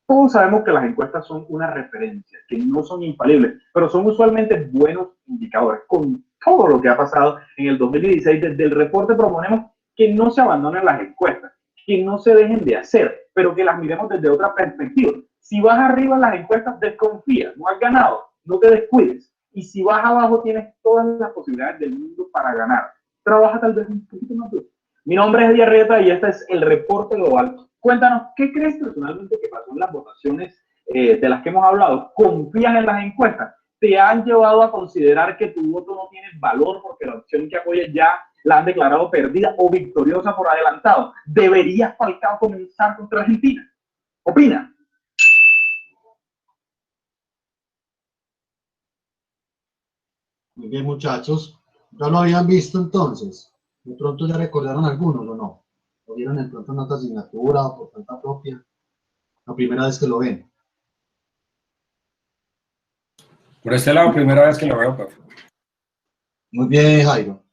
Todos sabemos que las encuestas son una referencia, que no son infalibles, pero son usualmente buenos indicadores. Con todo lo que ha pasado en el 2016, desde el reporte proponemos que no se abandonen las encuestas, que no se dejen de hacer, pero que las miremos desde otra perspectiva. Si vas arriba en las encuestas, desconfía, no has ganado, no te descuides. Y si vas abajo, tienes todas las posibilidades del mundo para ganar. Trabaja tal vez un poquito más duro. Mi nombre es Eddie Arrieta y este es el reporte global. Cuéntanos, ¿qué crees personalmente que pasó en las votaciones de las que hemos hablado? ¿Confías en las encuestas? ¿Te han llevado a considerar que tu voto no tiene valor porque la opción que apoyas ya la han declarado perdida o victoriosa por adelantado? ¿Deberías, Falcao, comenzar contra Argentina? Opina. Muy bien, muchachos. ¿Ya lo habían visto entonces? ¿De pronto ya recordaron algunos o no? ¿Lo vieron de pronto en otra asignatura o por cuenta propia? La primera vez que lo ven. Por este lado, primera vez que lo veo, profe. Muy bien, Jairo.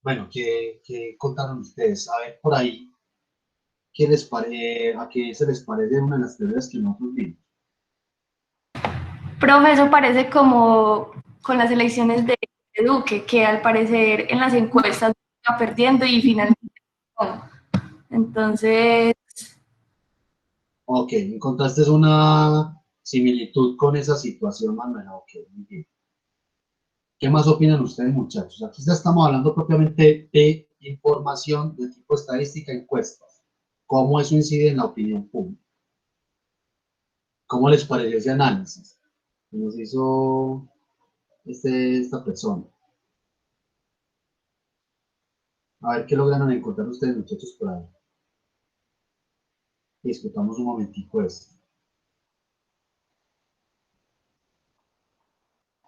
Bueno, ¿qué contaron ustedes? A ver, por ahí, ¿a qué se les parece una de las teorías que nosotros vimos? Profe, eso parece como con las elecciones de Duque, que al parecer en las encuestas va perdiendo y finalmente no. Entonces, Ok, encontraste una similitud con esa situación, Manuela. Ok, muy bien. ¿Qué más opinan ustedes, muchachos? Aquí ya estamos hablando propiamente de información de tipo estadística, encuestas. ¿Cómo eso incide en la opinión pública? ¿Cómo les pareció ese análisis que nos hizo esta persona? A ver qué lograron encontrar ustedes, muchachos, por ahí. Discutamos un momentico esto.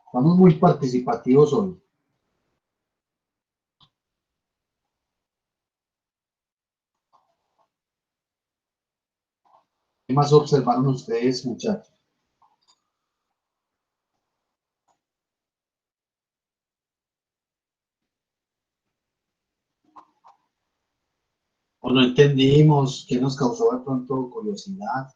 Estamos muy participativos hoy. ¿Qué más observaron ustedes, muchachos? ¿O no entendimos? ¿Qué nos causó de pronto curiosidad?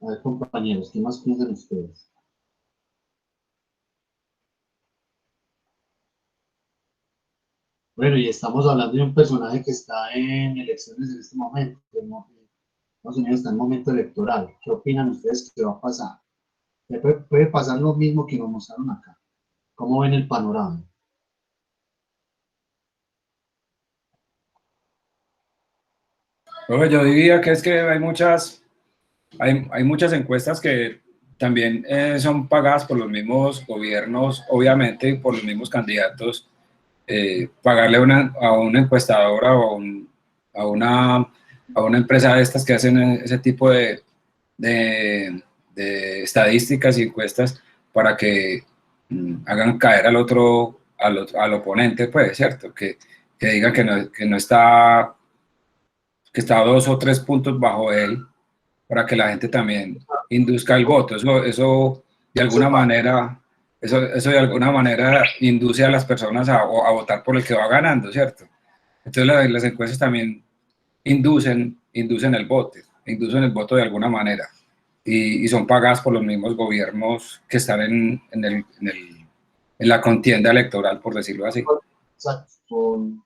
A ver, compañeros, ¿qué más piensan ustedes? Bueno, y estamos hablando de un personaje que está en elecciones en este momento, ¿no? Estados Unidos está en momento electoral. ¿Qué opinan ustedes que va a pasar? Puede pasar lo mismo que nos mostraron acá. ¿Cómo ven el panorama? Profe, yo diría que es que hay muchas encuestas que también son pagadas por los mismos gobiernos, obviamente, y por los mismos candidatos. Pagarle a una encuestadora o a, una, a una empresa de estas que hacen ese tipo de estadísticas y encuestas para que hagan caer al oponente, pues, ¿cierto? Que digan que no está, que está 2 o 3 puntos bajo él, para que la gente también induzca el voto. Eso de alguna manera, eso de alguna manera induce a las personas a votar por el que va ganando, ¿cierto? Entonces las encuestas también inducen el voto de alguna manera. Y son pagadas por los mismos gobiernos que están en la contienda electoral, por decirlo así. Exacto. Con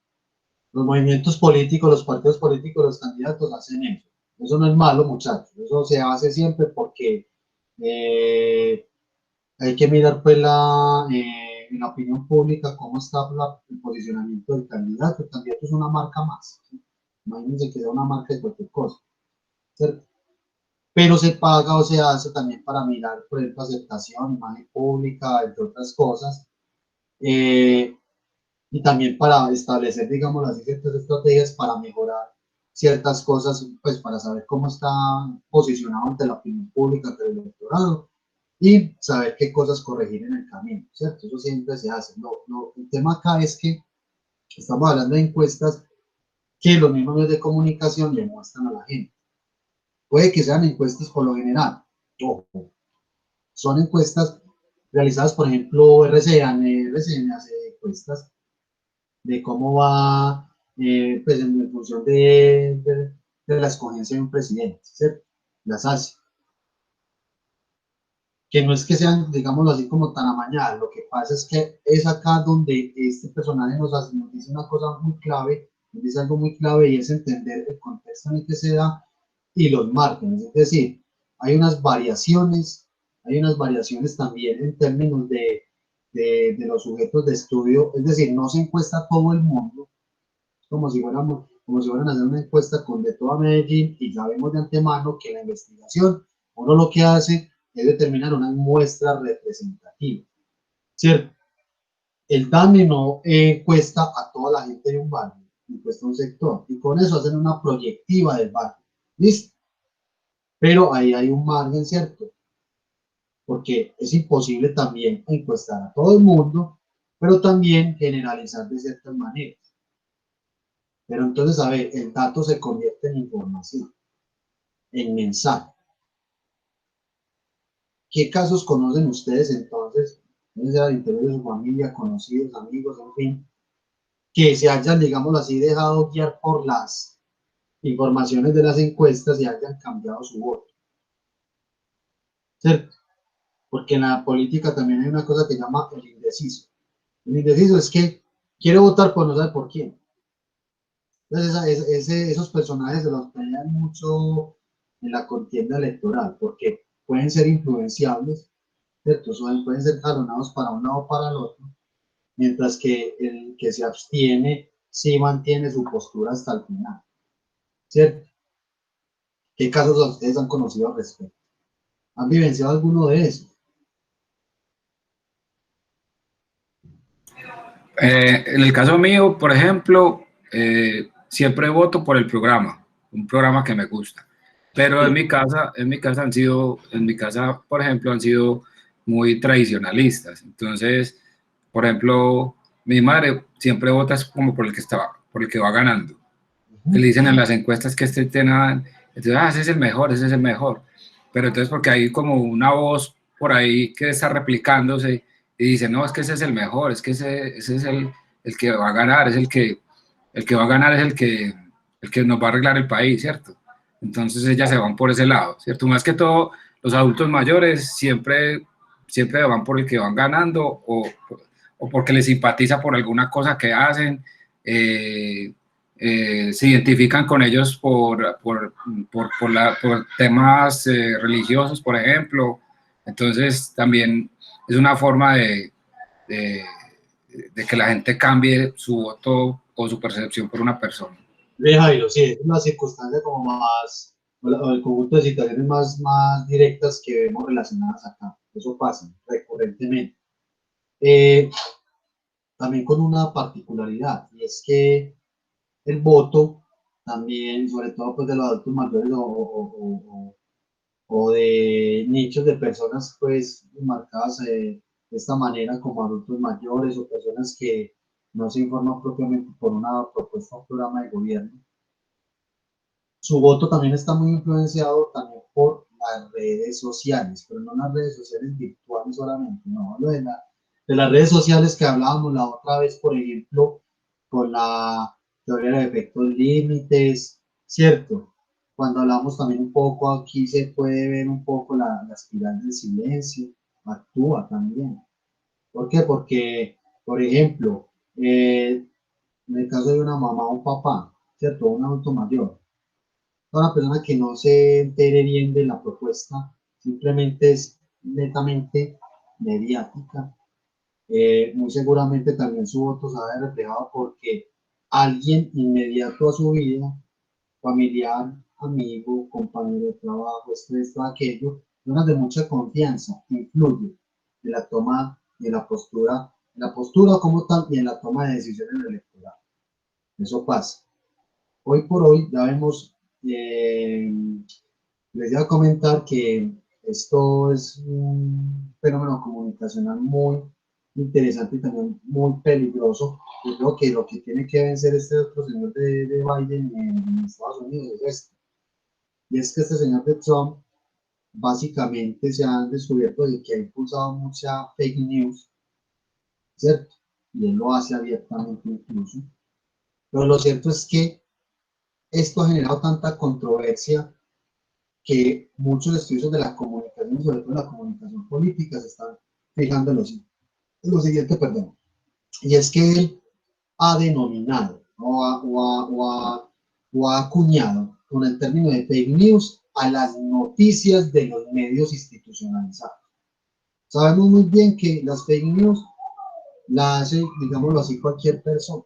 los movimientos políticos, los partidos políticos, los candidatos hacen eso. Eso no es malo, muchachos. Eso se hace siempre porque hay que mirar pues en la opinión pública cómo está el posicionamiento del candidato. El candidato es una marca más. ¿Sí? Imagínense que sea una marca de cualquier cosa, ¿cierto? Pero se paga o se hace también para mirar, por ejemplo, aceptación, imagen pública, entre otras cosas. Eh, y también para establecer, digamos, las ciertas estrategias para mejorar ciertas cosas, pues para saber cómo está posicionado ante la opinión pública, ante el electorado y saber qué cosas corregir en el camino, ¿cierto? Eso siempre se hace. El tema acá es que estamos hablando de encuestas que los mismos medios de comunicación le muestran a la gente. Puede que sean encuestas por lo general, ojo, son encuestas realizadas, por ejemplo, RCN hace encuestas de cómo va, pues en función de la escogencia de un presidente, ¿cierto? Las hace. Que no es que sean, digámoslo así, como tan amañadas, lo que pasa es que es acá donde este personaje nos dice una cosa muy clave, nos dice algo muy clave y es entender el contexto en el que se da y los márgenes, es decir, hay unas variaciones también en términos de los sujetos de estudio, es decir, no se encuesta a todo el mundo, como si fueran a hacer una encuesta con de toda Medellín y sabemos de antemano que la investigación, uno lo que hace es determinar una muestra representativa, ¿cierto? El DANE no encuesta a toda la gente de un barrio, encuesta a un sector, y con eso hacen una proyectiva del barrio, ¿listo? Pero ahí hay un margen, ¿cierto? Porque es imposible también encuestar a todo el mundo, pero también generalizar de ciertas maneras. Pero entonces, a ver, el dato se convierte en información, en mensaje. ¿Qué casos conocen ustedes entonces? Pueden ser al interior de su familia, conocidos, amigos, en fin, que se hayan, digámoslo así, dejado guiar por las informaciones de las encuestas y hayan cambiado su voto, ¿cierto? Porque en la política también hay una cosa que se llama el indeciso. El indeciso es que quiere votar por no saber por quién. Entonces, esos personajes se los pelean mucho en la contienda electoral, porque pueden ser influenciables, ¿cierto? Pueden ser jalonados para un lado o para el otro, mientras que el que se abstiene sí mantiene su postura hasta el final, ¿cierto? ¿Qué casos ustedes han conocido al respecto? ¿Han vivenciado alguno de esos? En el caso mío, por ejemplo, siempre voto por el programa, un programa que me gusta. Pero en mi casa por ejemplo, han sido muy tradicionalistas. Entonces, por ejemplo, mi madre siempre vota como por el que va ganando. Que le dicen en las encuestas que este tema, entonces, ese es el mejor, ese es el mejor. Pero entonces, porque hay como una voz por ahí que está replicándose y dice, no, es que ese es el mejor, es que ese es el que va a ganar, es el que va a ganar es el que nos va a arreglar el país, ¿cierto? Entonces ellas se van por ese lado, ¿cierto? Más que todo, los adultos mayores siempre van por el que van ganando o porque les simpatiza por alguna cosa que hacen, se identifican con ellos por temas religiosos, por ejemplo. Entonces también es una forma de, de que la gente cambie su voto o su percepción por una persona. Jairo, sí, es una circunstancia como más, o el conjunto de situaciones más directas que vemos relacionadas acá. Eso pasa recurrentemente. También con una particularidad, y es que el voto también, sobre todo pues de los adultos mayores o de nichos de personas pues marcadas de esta manera como adultos mayores o personas que no se informan propiamente por una propuesta o programa de gobierno. Su voto también está muy influenciado también por las redes sociales, pero no las redes sociales virtuales solamente, no, de las redes sociales que hablábamos la otra vez, por ejemplo, con la teoría de efectos límites, ¿cierto? Cuando hablamos también un poco aquí se puede ver un poco la espiral del silencio, actúa también. ¿Por qué? Porque, por ejemplo, en el caso de una mamá o un papá, ¿cierto? Un adulto mayor, una persona que no se entere bien de la propuesta, simplemente es netamente mediática. Muy seguramente también su voto se va a ver reflejado porque alguien inmediato a su vida, familiar, amigo, compañero de trabajo, esto, aquello, zonas de mucha confianza, influye en la toma de la postura como tal y en la toma de decisiones electorales. Eso pasa. Hoy por hoy ya vemos, les iba a comentar que esto es un fenómeno comunicacional muy interesante y también muy peligroso. Yo creo que lo que tiene que vencer este otro señor de Biden en Estados Unidos es esto. Y es que este señor de Trump básicamente se ha descubierto de que ha impulsado mucha fake news, ¿cierto? Y él lo hace abiertamente incluso. Pero lo cierto es que esto ha generado tanta controversia que muchos estudiosos de la comunicación, sobre todo la comunicación política, se están fijando en lo siguiente, perdón, y es que él ha denominado o ha acuñado con el término de fake news a las noticias de los medios institucionalizados. Sabemos muy bien que las fake news la hace, digámoslo así, cualquier persona,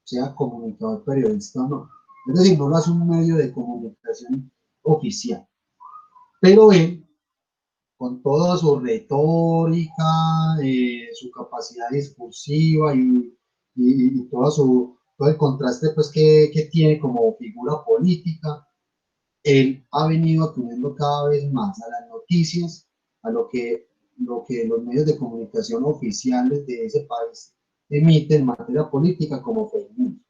sea comunicador, periodista o no. Es decir, no lo hace un medio de comunicación oficial. Pero él, con toda su retórica, su capacidad discursiva y todo el contraste pues, que tiene como figura política, él ha venido acudiendo cada vez más a las noticias, a lo que los medios de comunicación oficiales de ese país emiten en materia política como fake news.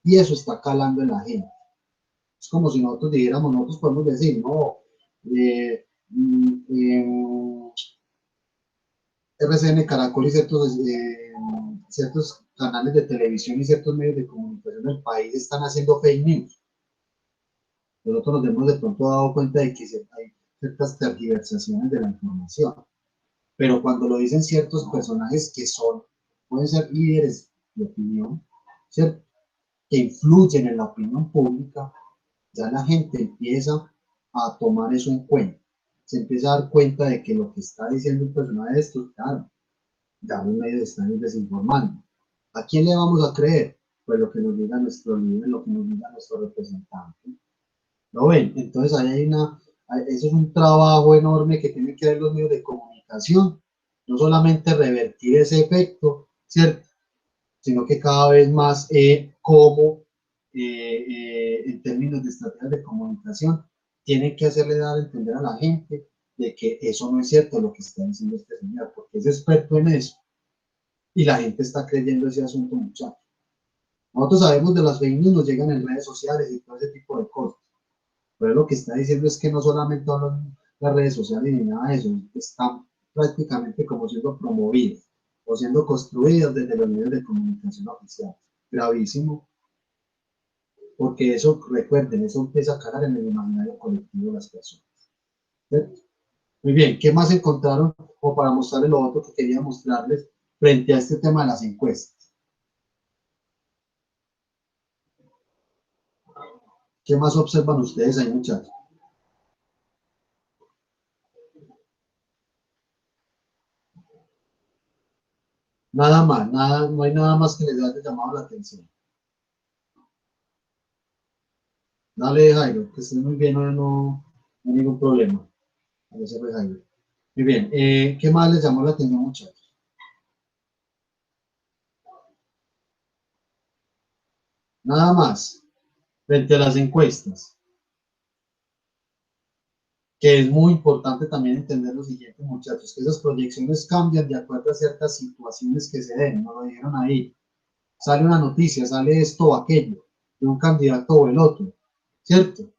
Y eso está calando en la gente. Es como si nosotros dijéramos, nosotros podemos decir, no, RCN, Caracol y ciertos ciertos canales de televisión y ciertos medios de comunicación del país están haciendo fake news. Nosotros nos hemos de pronto dado cuenta de que hay ciertas tergiversaciones de la información, pero cuando lo dicen ciertos personajes que pueden ser líderes de opinión, ¿cierto?, que influyen en la opinión pública, ya la gente empieza a tomar eso en cuenta. Se empieza a dar cuenta de que lo que está diciendo un personaje de estos, claro, ya los medios están desinformando. ¿A quién le vamos a creer? Pues lo que nos diga nuestro líder, lo que nos diga nuestro representante. ¿Lo ven? Entonces eso es un trabajo enorme que tienen que ver los medios de comunicación, no solamente revertir ese efecto, ¿cierto?, sino que cada vez más en términos de estrategias de comunicación, tienen que hacerle dar a entender a la gente de que eso no es cierto lo que está diciendo este señor, porque es experto en eso, y la gente está creyendo ese asunto, muchachos. Nosotros sabemos de las fake news, nos llegan en redes sociales y todo ese tipo de cosas, pero lo que está diciendo es que no solamente hablan las redes sociales ni nada de eso, están prácticamente como siendo promovidas o siendo construidas desde los medios de comunicación oficiales. Gravísimo, porque eso, recuerden, eso empieza a calar en el imaginario colectivo de las personas. ¿Cierto? Muy bien, ¿qué más encontraron? O para mostrarles lo otro que quería mostrarles frente a este tema de las encuestas. ¿Qué más observan ustedes ahí, muchachos? Nada más, no hay nada más que les haya llamado la atención. Dale, Jairo, que estés muy bien, no hay ningún problema. A ver si fue Jairo. Muy bien, ¿qué más les llamó la atención, muchachos? Nada más, frente a las encuestas, que es muy importante también entender lo siguiente, muchachos, que esas proyecciones cambian de acuerdo a ciertas situaciones que se den, no lo dijeron ahí. Sale una noticia, sale esto o aquello, de un candidato o el otro, ¿cierto?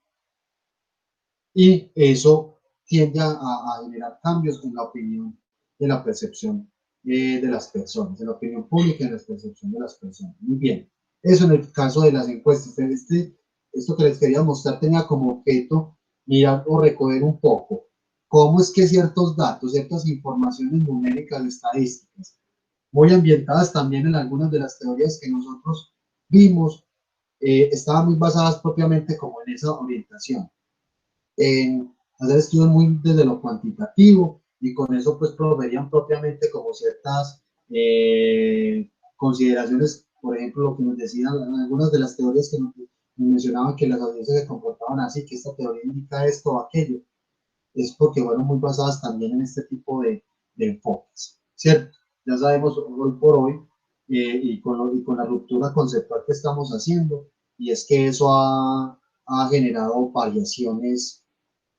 Y eso tiende a generar cambios en la opinión, de la percepción de las personas, de la opinión pública y de la percepción de las personas. Muy bien. Eso en el caso de las encuestas. Esto que les quería mostrar tenía como objeto mirar o recoger un poco cómo es que ciertos datos, ciertas informaciones numéricas, estadísticas, muy ambientadas también en algunas de las teorías que nosotros vimos, estaban muy basadas propiamente como en esa orientación, en hacer estudios muy desde lo cuantitativo, y con eso pues proveían propiamente como ciertas consideraciones. Por ejemplo, lo que nos decían algunas de las teorías que nos mencionaban, que las audiencias se comportaban así, que esta teoría indica esto o aquello, es porque fueron muy basadas también en este tipo de enfoques, ¿cierto? Ya sabemos hoy por hoy, y con la ruptura conceptual que estamos haciendo, y es que eso ha generado variaciones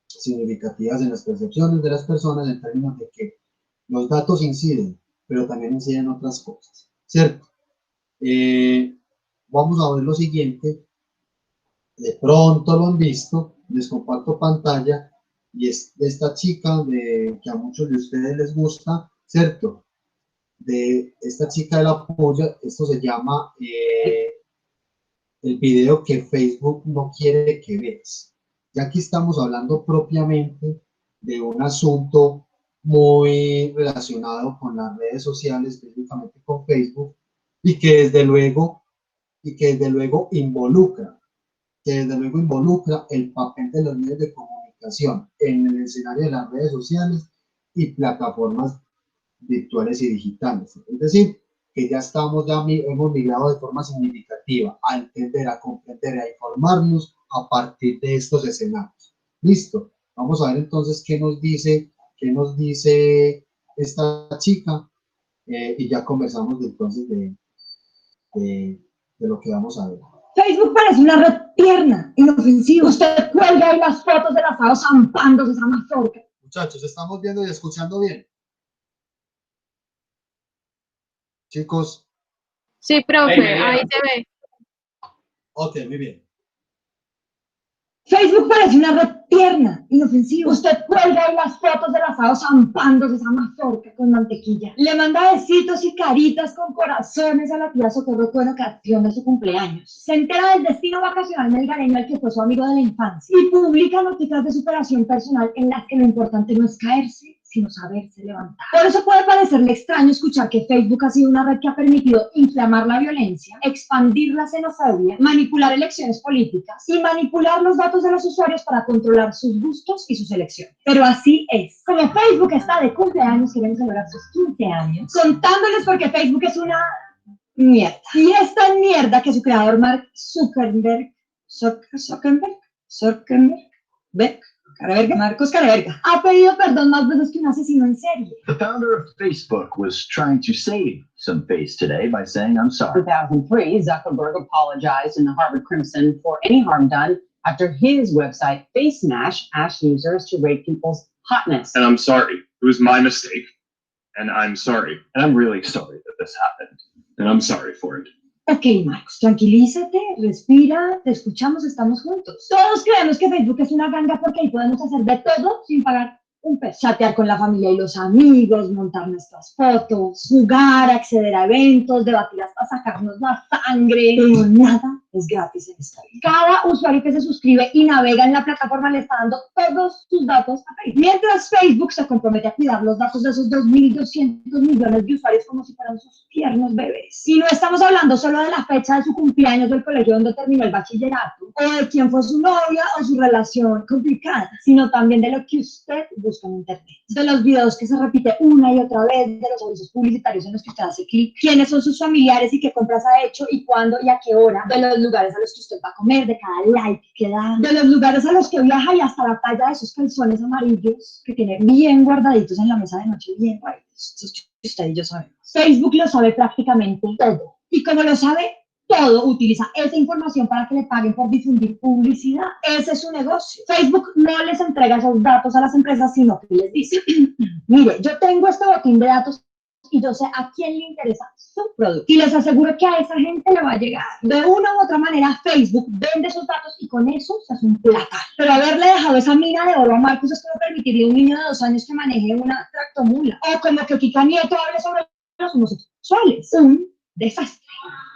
significativas en las percepciones de las personas, en términos de que los datos inciden, pero también inciden otras cosas, ¿cierto? Vamos a ver lo siguiente, de pronto lo han visto, les comparto pantalla, y es de esta chica que a muchos de ustedes les gusta, ¿cierto? De esta chica de la polla. Esto se llama el video que Facebook no quiere que veas. Ya aquí estamos hablando propiamente de un asunto muy relacionado con las redes sociales, específicamente con Facebook, y que desde luego involucra el papel de los medios de comunicación en el escenario de las redes sociales y plataformas virtuales y digitales. Es decir, que ya hemos migrado de forma significativa a entender, a comprender, a informarnos a partir de estos escenarios. Listo. Vamos a ver entonces qué nos dice esta chica, y ya conversamos entonces de lo que vamos a ver. Facebook parece una red tierna, inofensiva. Usted cuelga ahí las fotos del asado zampándose esa mazorca. Muchachos, ¿estamos viendo y escuchando bien? Chicos. Sí, profe, ahí te ve. Ok, muy bien. Facebook parece una red tierna, inofensiva. Usted cuelga ahí las fotos del asado zampándose esa mazorca con mantequilla. Le manda besitos y caritas con corazones a la tía Socorro en ocasión de su cumpleaños. Se entera del destino vacacional melgareño al que fue su amigo de la infancia. Y publica noticias de superación personal en las que lo importante no es caerse, sino saberse levantar. Por eso puede parecerle extraño escuchar que Facebook ha sido una red que ha permitido inflamar la violencia, expandir la xenofobia, manipular elecciones políticas y manipular los datos de los usuarios para controlar sus gustos y sus elecciones. Pero así es. Como Facebook está de cumpleaños, quieren celebrar sus 15 años, contándoles porque Facebook es una mierda. Y es tan mierda que su creador Mark Zuckerberg, Marcos Careverga, ha pedido perdón más veces que un asesino en serie. The founder of Facebook was trying to save some face today by saying, I'm sorry. In 2003, Zuckerberg apologized in the Harvard Crimson for any harm done after his website, FaceMash, asked users to rate people's hotness. And I'm sorry. It was my mistake. And I'm sorry. And I'm really sorry that this happened. And I'm sorry for it. Ok, Marcos, tranquilízate, respira, te escuchamos, estamos juntos. Todos creemos que Facebook es una ganga porque ahí podemos hacer de todo sin pagar un peso. Chatear con la familia y los amigos, montar nuestras fotos, jugar, acceder a eventos, debatir hasta sacarnos la sangre. Pero nada es gratis en esta vida. Cada usuario que se suscribe y navega en la plataforma le está dando todos sus datos a Facebook. Mientras Facebook se compromete a cuidar los datos de esos 2.200 millones de usuarios como si fueran sus tiernos bebés. Y no estamos hablando solo de la fecha de su cumpleaños del colegio donde terminó el bachillerato, o de quién fue su novia o su relación complicada, sino también de lo que usted busca en internet, de los videos que se repite una y otra vez, de los avisos publicitarios en los que usted hace clic, quiénes son sus familiares y qué compras ha hecho y cuándo y a qué hora, de los lugares a los que usted va a comer, de cada like que da, de los lugares a los que viaja y hasta la talla de esos calzones amarillos que tiene bien guardaditos en la mesa de noche, bien guardaditos. Eso es que usted y yo sabemos. Facebook lo sabe prácticamente todo. Y como lo sabe todo, utiliza esa información para que le paguen por difundir publicidad. Ese es su negocio. Facebook no les entrega esos datos a las empresas, sino que les dice, mire, yo tengo este botín de datos y yo sé a quién le interesa su producto. Y les aseguro que a esa gente le va a llegar. De una u otra manera, Facebook vende esos datos y con eso se hace un platal. Pero haberle dejado esa mina de oro a Marcos es como permitiría a un niño de 2 años que maneje una tractomula. O como que Kika Nieto hable sobre los homosexuales. Un desastre.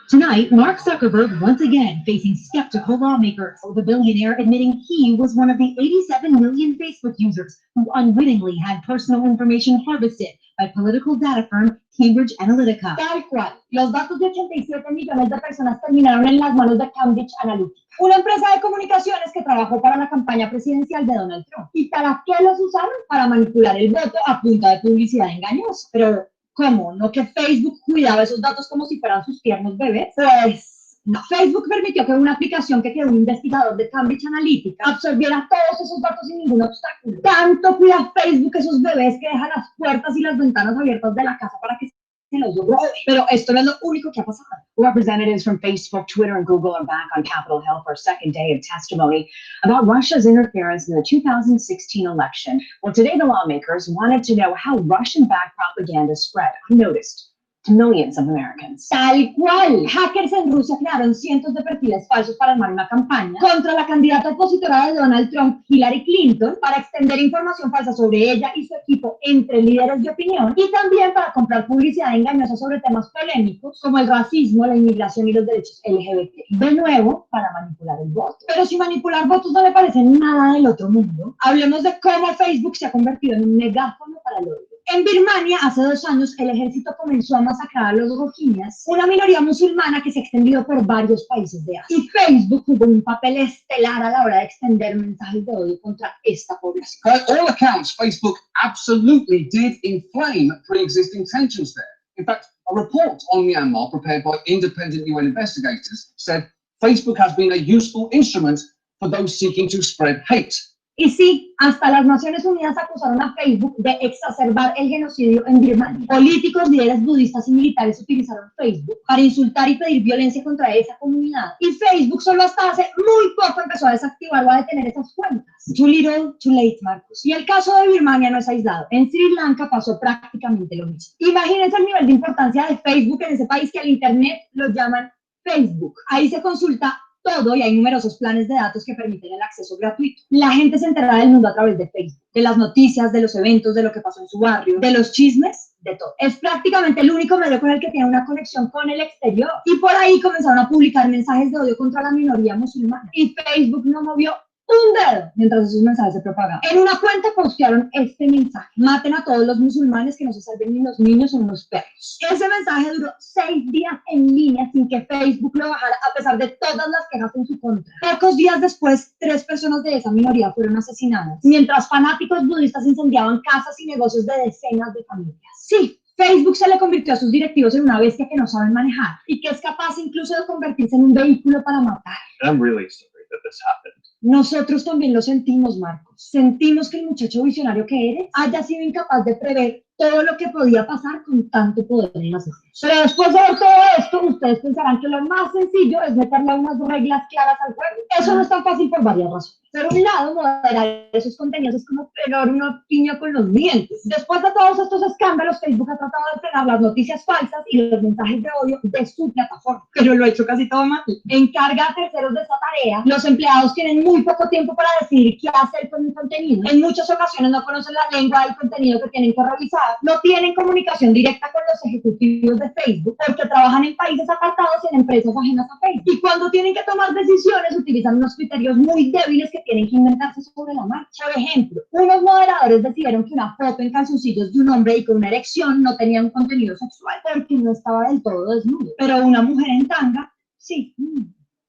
Tonight, Mark Zuckerberg once again facing skeptical lawmakers, with the billionaire admitting he was one of the 87 million Facebook users who unwittingly had personal information harvested by political data firm Cambridge Analytica. Tal cual. Los datos de 87 millones de personas terminaron en las manos de Cambridge Analytica, una empresa de comunicaciones que trabajó para la campaña presidencial de Donald Trump. ¿Y para qué los usaron? Para manipular el voto a punta de publicidad engañosa. Pero ¿cómo? ¿No que Facebook cuidaba esos datos como si fueran sus tiernos bebés? Pues no. Facebook permitió que una aplicación que creó un investigador de Cambridge Analytica absorbiera todos esos datos sin ningún obstáculo. Tanto cuida Facebook esos bebés que dejan las puertas y las ventanas abiertas de la casa para que se los roben. Pero esto no es lo único que ha pasado. Representatives from Facebook, Twitter, and Google are back on Capitol Hill for a second day of testimony about Russia's interference in the 2016 election. Well, today the lawmakers wanted to know how Russian-backed propaganda spread unnoticed to millions of Americans. Tal cual. Hackers en Rusia crearon cientos de perfiles falsos para armar una campaña contra la candidata opositora de Donald Trump, Hillary Clinton, para extender información falsa sobre ella y su equipo entre líderes de opinión y también para comprar publicidad engañosa sobre temas polémicos como el racismo, la inmigración y los derechos LGBT. De nuevo, para manipular el voto. Pero si manipular votos no le parece nada del otro mundo, hablemos de cómo Facebook se ha convertido en un megáfono para el odio. En Birmania, hace 2 años, el ejército comenzó a masacrar a los rohingyas, una minoría musulmana que se ha extendido por varios países de Asia. Y Facebook jugó un papel estelar a la hora de extender mensajes de odio contra esta población. By all accounts, Facebook absolutely did inflame pre-existing tensions there. In fact, a report on Myanmar prepared by independent UN investigators said Facebook has been a useful instrument for those seeking to spread hate. Y sí, hasta las Naciones Unidas acusaron a Facebook de exacerbar el genocidio en Birmania. Políticos, líderes budistas y militares utilizaron Facebook para insultar y pedir violencia contra esa comunidad. Y Facebook solo hasta hace muy poco empezó a desactivar o a detener esas cuentas. Too little, too late, Marcos. Y el caso de Birmania no es aislado. En Sri Lanka pasó prácticamente lo mismo. Imagínense el nivel de importancia de Facebook en ese país que al internet lo llaman Facebook. Ahí se consulta todo y hay numerosos planes de datos que permiten el acceso gratuito. La gente se entera del mundo a través de Facebook, de las noticias, de los eventos, de lo que pasó en su barrio, de los chismes, de todo. Es prácticamente el único medio con el que tiene una conexión con el exterior. Y por ahí comenzaron a publicar mensajes de odio contra la minoría musulmana. Y Facebook no movió un dedo mientras esos mensajes se propagaban. En una cuenta postearon este mensaje: maten a todos los musulmanes, que no se salven ni los niños o los perros. Ese mensaje duró 6 días en línea sin que Facebook lo bajara, a pesar de todas las quejas en su contra. Pocos días después, 3 personas de esa minoría fueron asesinadas, mientras fanáticos budistas incendiaban casas y negocios de decenas de familias. Sí, Facebook se le convirtió a sus directivos en una bestia que no saben manejar y que es capaz incluso de convertirse en un vehículo para matar. I'm really sorry that this happened. Nosotros también lo sentimos, Marcos. Sentimos que el muchacho visionario que eres haya sido incapaz de prever todo lo que podía pasar con tanto poder en las manos. Pero después de ver todo esto, ustedes pensarán que lo más sencillo es meterle unas reglas claras al juego. Eso no es tan fácil por varias razones. Por un lado, moderar esos contenidos es como pegar una piña con los dientes. Después de todos estos escándalos, Facebook ha tratado de frenar las noticias falsas y los mensajes de odio de su plataforma, pero lo ha hecho casi todo mal. Encarga a terceros de esa tarea. Los empleados tienen muy poco tiempo para decidir qué hacer con el contenido. En muchas ocasiones no conocen la lengua del contenido que tienen que revisar. No tienen comunicación directa con los ejecutivos de Facebook porque trabajan en países apartados y en empresas ajenas a Facebook. Y cuando tienen que tomar decisiones, utilizan unos criterios muy débiles que tienen que inventarse sobre la marcha. Por ejemplo, unos moderadores decidieron que una foto en calzoncillos de un hombre y con una erección no tenía un contenido sexual porque no estaba del todo desnudo. Pero una mujer en tanga, sí.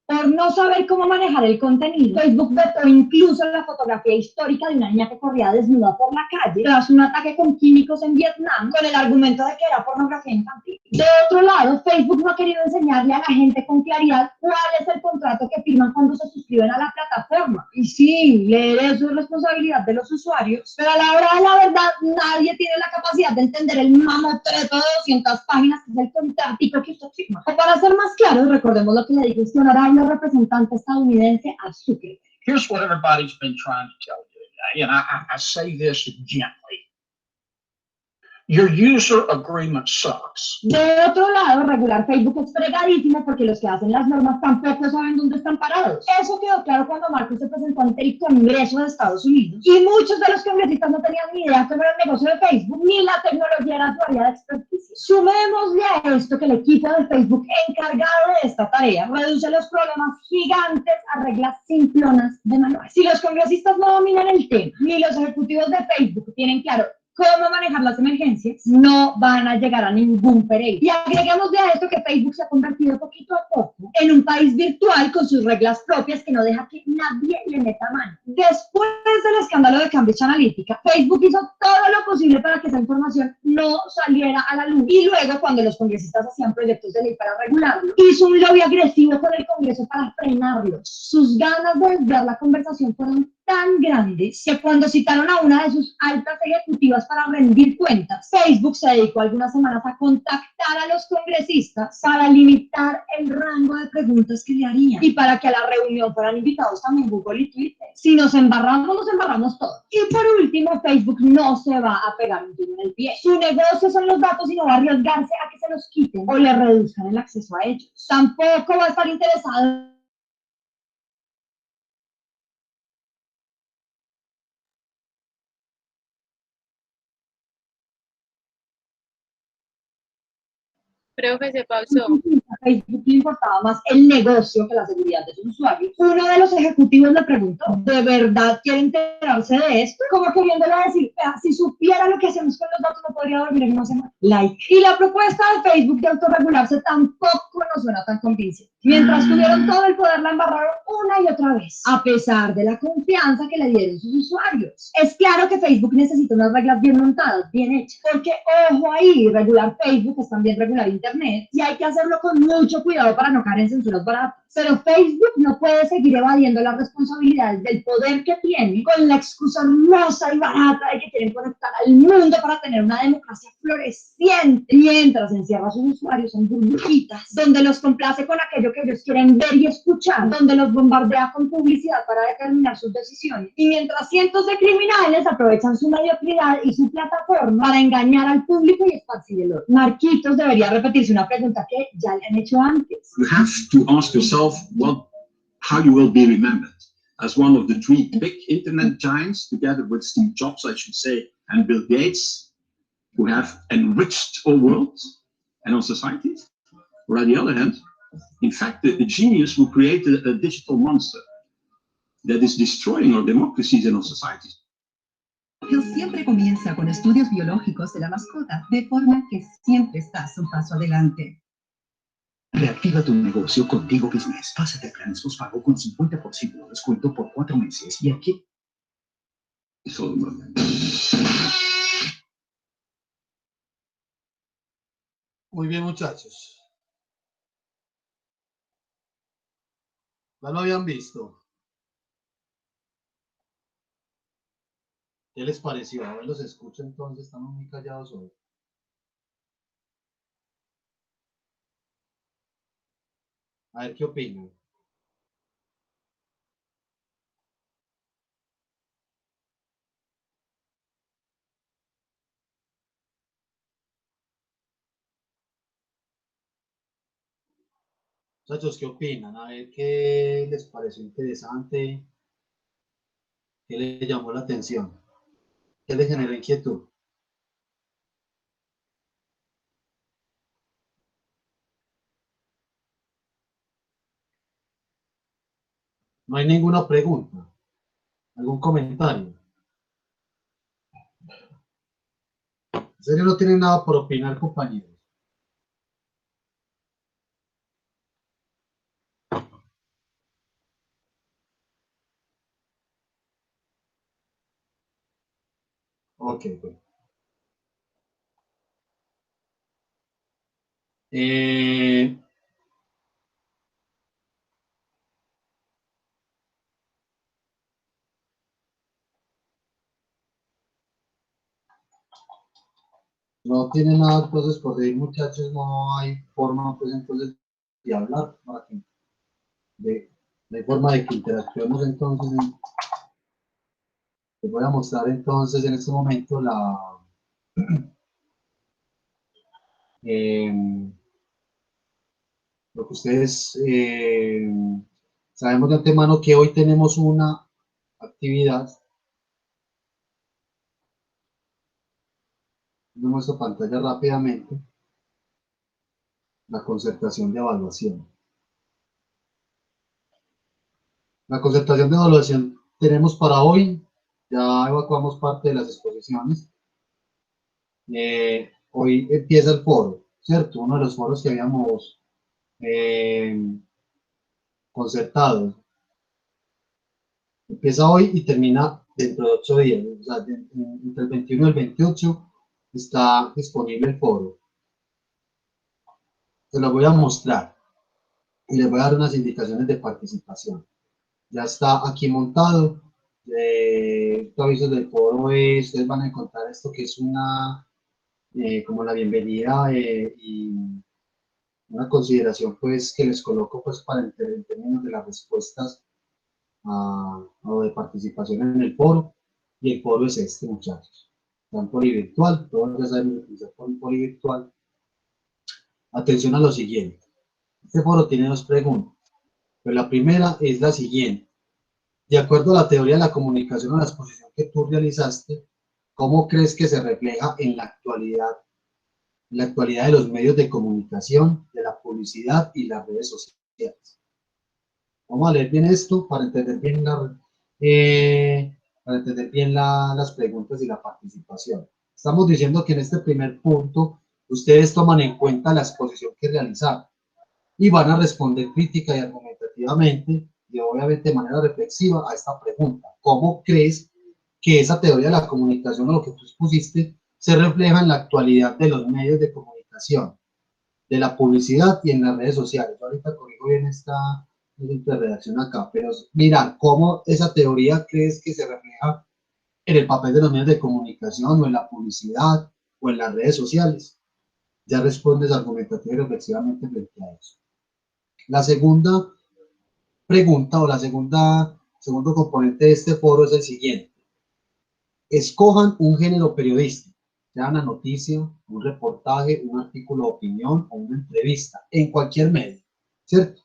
Por no saber cómo manejar el contenido, Facebook vetó incluso la fotografía histórica de una niña que corría desnuda por la calle tras un ataque con químicos en Vietnam, con el argumento de que era pornografía infantil. De otro lado, Facebook no ha querido enseñarle a la gente con claridad cuál es el contrato que firman cuando se suscriben a la plataforma. Y sí, leer eso es responsabilidad de los usuarios, pero a la hora de la verdad, nadie tiene la capacidad de entender el mamotreto de 200 páginas que es el contrato que usted firma. O para ser más claros, recordemos lo que le dijo este honorable representante estadounidense a Zuckerberg. Here's what everybody's been trying to tell you today, and I say this gently. Your user agreement sucks. De otro lado, regular Facebook es fregadísimo porque los que hacen las normas tampoco saben dónde están parados. Eso quedó claro cuando Marcos se presentó ante el Congreso de Estados Unidos. Y muchos de los congresistas no tenían ni idea cómo era el negocio de Facebook, ni la tecnología era su área de experticia. Sumémosle a esto que el equipo de Facebook encargado de esta tarea reduce los problemas gigantes a reglas simplonas de manual. Si los congresistas no dominan el tema, ni los ejecutivos de Facebook tienen claro cómo manejar las emergencias, no van a llegar a ningún peligro. Y agreguemos a esto que Facebook se ha convertido poquito a poco en un país virtual con sus reglas propias que no deja que nadie le meta mano. Después del escándalo de Cambridge Analytica, Facebook hizo todo lo posible para que esa información no saliera a la luz. Y luego, cuando los congresistas hacían proyectos de ley para regularlo, hizo un lobby agresivo con el Congreso para frenarlo. Sus ganas de desviar la conversación fueron tan grandes que cuando citaron a una de sus altas ejecutivas para rendir cuentas, Facebook se dedicó algunas semanas a contactar a los congresistas para limitar el rango de preguntas que le harían y para que a la reunión fueran invitados también Google y Twitter. Si nos embarramos todos. Y por último, Facebook no se va a pegar un tiro en el pie. Su negocio son los datos y no va a arriesgarse a que se los quiten o le reduzcan el acceso a ellos. Tampoco va a estar interesado Profe, se pausó. A Facebook le importaba más el negocio que la seguridad de sus usuarios. Uno de los ejecutivos le preguntó, ¿de verdad quiere enterarse de esto? Como queriéndole decir, si supiera lo que hacemos con los datos no podría dormir en una semana. Like. Y la propuesta de Facebook de autorregularse tampoco nos suena tan convincente. Mientras tuvieron todo el poder, la embarraron una y otra vez, a pesar de la confianza que le dieron sus usuarios. Es claro que Facebook necesita unas reglas bien montadas, bien hechas, porque, ojo ahí, regular Facebook es también regular Internet, y hay que hacerlo con mucho cuidado para no caer en censuras baratas. Pero Facebook no puede seguir evadiendo las responsabilidades del poder que tiene con la excusa hermosa y barata de que quieren conectar al mundo para tener una democracia floreciente, mientras encierra a sus usuarios en burbujitas, donde los complace con aquello que ellos quieren ver y escuchar, donde los bombardea con publicidad para determinar sus decisiones, y mientras cientos de criminales aprovechan su mediocridad y su plataforma para engañar al público y esparcir el odio. Marquitos debería repetirse una pregunta que ya le han hecho antes. You have to ask yourself, what how you will be remembered. As one of the three big internet giants, together with Steve Jobs, I should say, and Bill Gates, who have enriched our world and our societies. Or on the other hand, in fact, the genius who created a digital monster that is destroying our democracies and our societies. Él siempre comienza con estudios biológicos de la mascota, de forma que siempre estás un paso adelante. Reactiva tu negocio con Tigo Business. Pásate a planes postpago con 50% de descuento por 4 meses. Y aquí... Muy bien, muchachos. ¿Ya lo habían visto? ¿Qué les pareció? A ver, los escucho entonces, estamos muy callados hoy. A ver, ¿qué opinan? Muchachos, ¿qué opinan? A ver, ¿qué les pareció interesante? ¿Qué les llamó la atención? ¿Qué les generó inquietud? No hay ninguna pregunta, algún comentario. ¿En serio no tienen nada por opinar, compañeros? Ok, pues. No tiene nada entonces por decir, muchachos, no hay forma pues entonces de hablar, para que, no hay forma de que interactuemos entonces. Les voy a mostrar entonces en este momento la lo que ustedes sabemos de antemano, que hoy tenemos una actividad. Les muestro pantalla rápidamente. La concertación de evaluación. La concertación de evaluación tenemos para hoy. Ya evacuamos parte de las exposiciones. Hoy empieza el foro, ¿cierto? Uno de los foros que habíamos concertado. Empieza hoy y termina dentro de 8 días. O sea, entre el 21 y el 28 está disponible el foro. Se lo voy a mostrar y les voy a dar unas indicaciones de participación. Ya está aquí montado. Avisos del foro ustedes van a encontrar esto que es una como la bienvenida y una consideración pues que les coloco pues para en términos de las respuestas a lo de participación en el foro. Y el foro es este, muchachos. Está en polivirtual, todos ya saben utilizar polivirtual. Atención a lo siguiente. Este foro tiene 2 preguntas. Pero la primera es la siguiente. De acuerdo a la teoría de la comunicación o la exposición que tú realizaste, ¿cómo crees que se refleja en la actualidad de los medios de comunicación, de la publicidad y las redes sociales? Vamos a leer bien esto para entender bien, las preguntas y la participación. Estamos diciendo que en este primer punto ustedes toman en cuenta la exposición que realizaron y van a responder crítica y argumentativamente y obviamente de manera reflexiva a esta pregunta. ¿Cómo crees que esa teoría de la comunicación o lo que tú expusiste se refleja en la actualidad de los medios de comunicación, de la publicidad y en las redes sociales? Yo ahorita corrijo bien esta redacción acá, pero mira, ¿cómo esa teoría crees que se refleja en el papel de los medios de comunicación o en la publicidad o en las redes sociales? Ya respondes argumentativa y reflexivamente frente a eso. La segunda pregunta o segundo componente de este foro es el siguiente. Escojan un género periodístico, sea una noticia, un reportaje, un artículo de opinión o una entrevista, en cualquier medio, ¿cierto?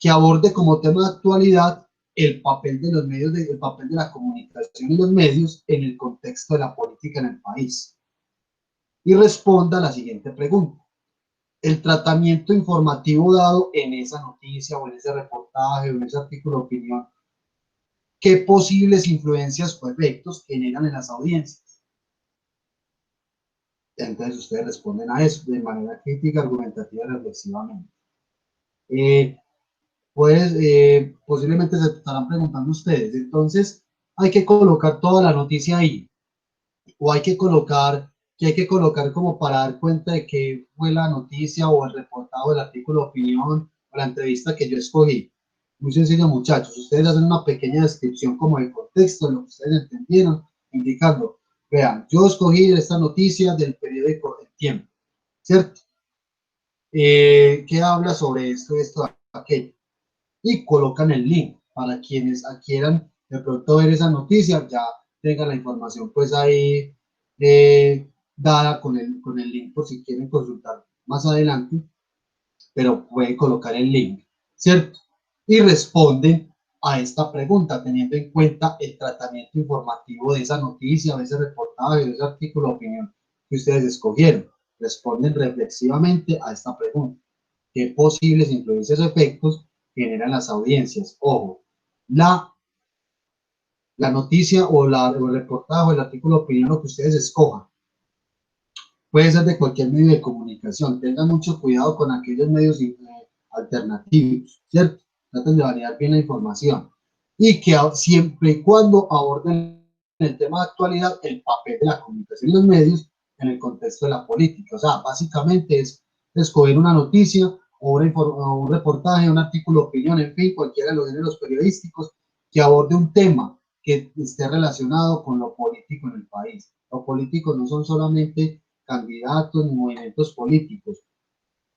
que aborde como tema de actualidad el papel de los medios, el papel de la comunicación y los medios en el contexto de la política en el país. Y responda a la siguiente pregunta. El tratamiento informativo dado en esa noticia o en ese reportaje o en ese artículo de opinión, ¿qué posibles influencias o efectos generan en las audiencias? Entonces ustedes responden a eso de manera crítica, argumentativa y reflexivamente. Posiblemente se estarán preguntando ustedes, entonces hay que colocar toda la noticia ahí, o hay que colocar como para dar cuenta de que fue la noticia o el reportado del artículo de opinión o la entrevista que yo escogí. Muy sencillo, muchachos, ustedes hacen una pequeña descripción como del contexto, de lo que ustedes entendieron, indicando, vean, yo escogí esta noticia del periódico El Tiempo, ¿cierto? Que habla sobre esto, aquello, y colocan el link para quienes quieran de pronto ver esa noticia, ya tengan la información pues ahí dada con el link por si quieren consultar más adelante, pero pueden colocar el link, ¿cierto? Y responden a esta pregunta teniendo en cuenta el tratamiento informativo de esa noticia, de ese reportaje, de ese artículo de opinión que ustedes escogieron. Responden reflexivamente a esta pregunta. ¿Qué posibles influencias o efectos generan las audiencias? Ojo, la noticia o el reportaje o el artículo de opinión, lo que ustedes escojan, puede ser de cualquier medio de comunicación. Tengan mucho cuidado con aquellos medios alternativos, ¿cierto? Traten de variar bien la información. Y que siempre y cuando aborden el tema de actualidad, el papel de la comunicación y los medios en el contexto de la política. O sea, básicamente es escoger una noticia o un reportaje, un artículo de opinión, en fin, cualquiera de los géneros periodísticos que aborde un tema que esté relacionado con lo político en el país. Lo político no son solamente candidatos ni movimientos políticos.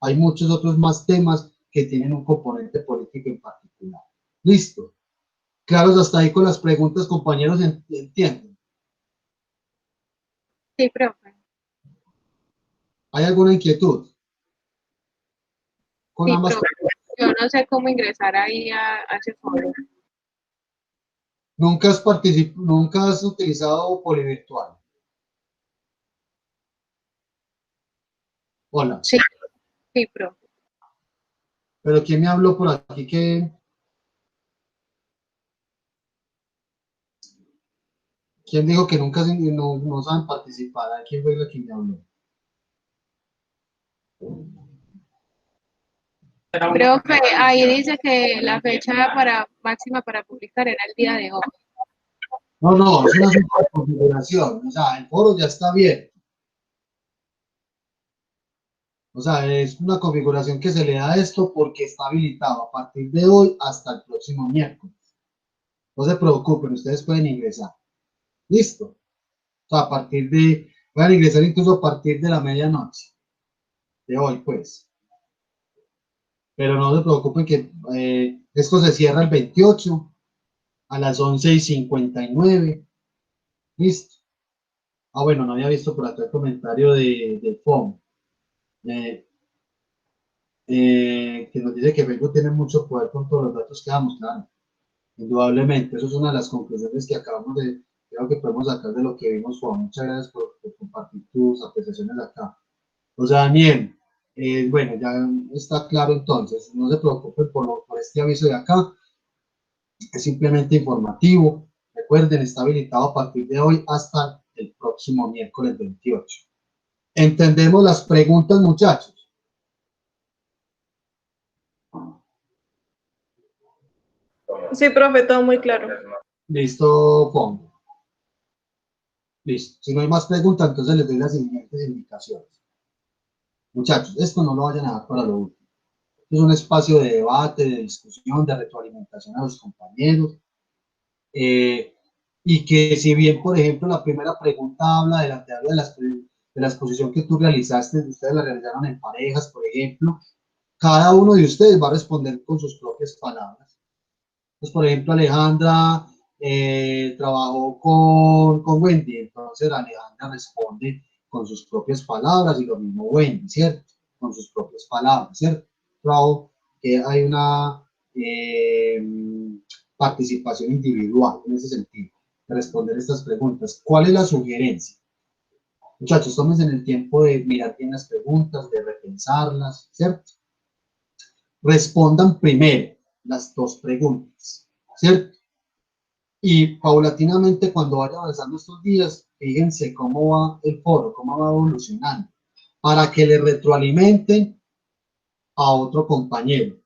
Hay muchos otros más temas que tienen un componente político en particular. Listo. Claros hasta ahí con las preguntas, compañeros, ¿entienden? Sí, profe. ¿Hay alguna inquietud? Con Sí, ambas profe. Yo no sé cómo ingresar ahí a ese foro. ¿Nunca has utilizado Polivirtual? Hola. Sí, sí, profe. ¿Pero quién me habló por aquí ¿Quién dijo que nunca no saben participar? ¿A quién fue la que me habló? Profe, ahí dice que la fecha máxima para publicar era el día de hoy. No, es una super configuración. O sea, el foro ya está bien. O sea, es una configuración que se le da a esto porque está habilitado a partir de hoy hasta el próximo miércoles. No se preocupen, ustedes pueden ingresar. Listo. O sea, pueden ingresar incluso a partir de la medianoche de hoy, pues. Pero no se preocupen que esto se cierra el 28 a las 11:59. Listo. Ah, bueno, no había visto por acá el comentario de FOM. Que nos dice que Facebook tiene mucho poder con todos los datos que damos, claro. Indudablemente, eso es una de las conclusiones que creo que podemos sacar de lo que vimos, Juan. Muchas gracias por compartir tus apreciaciones acá. O sea, Daniel, bueno, ya está claro entonces, no se preocupen por este aviso de acá, es simplemente informativo. Recuerden, está habilitado a partir de hoy hasta el próximo miércoles 28. ¿Entendemos las preguntas, muchachos? Sí, profe, todo muy claro. Listo, Juan. Listo. Si no hay más preguntas, entonces les doy las siguientes indicaciones. Muchachos, esto no lo vayan a dar para lo último. Es un espacio de debate, de discusión, de retroalimentación a los compañeros. Y que si bien, por ejemplo, la primera pregunta habla de la exposición que tú realizaste, ustedes la realizaron en parejas, por ejemplo, cada uno de ustedes va a responder con sus propias palabras. Pues, por ejemplo, Alejandra trabajó con Wendy, entonces Alejandra responde con sus propias palabras y lo mismo Wendy, ¿cierto? Con sus propias palabras, ¿cierto? Claro que hay una participación individual en ese sentido, de responder estas preguntas. ¿Cuál es la sugerencia? Muchachos, tómense el tiempo de mirar bien las preguntas, de repensarlas, ¿cierto? Respondan primero las dos preguntas, ¿cierto? Y paulatinamente, cuando vaya avanzando estos días, fíjense cómo va el foro, cómo va evolucionando, para que le retroalimenten a otro compañero.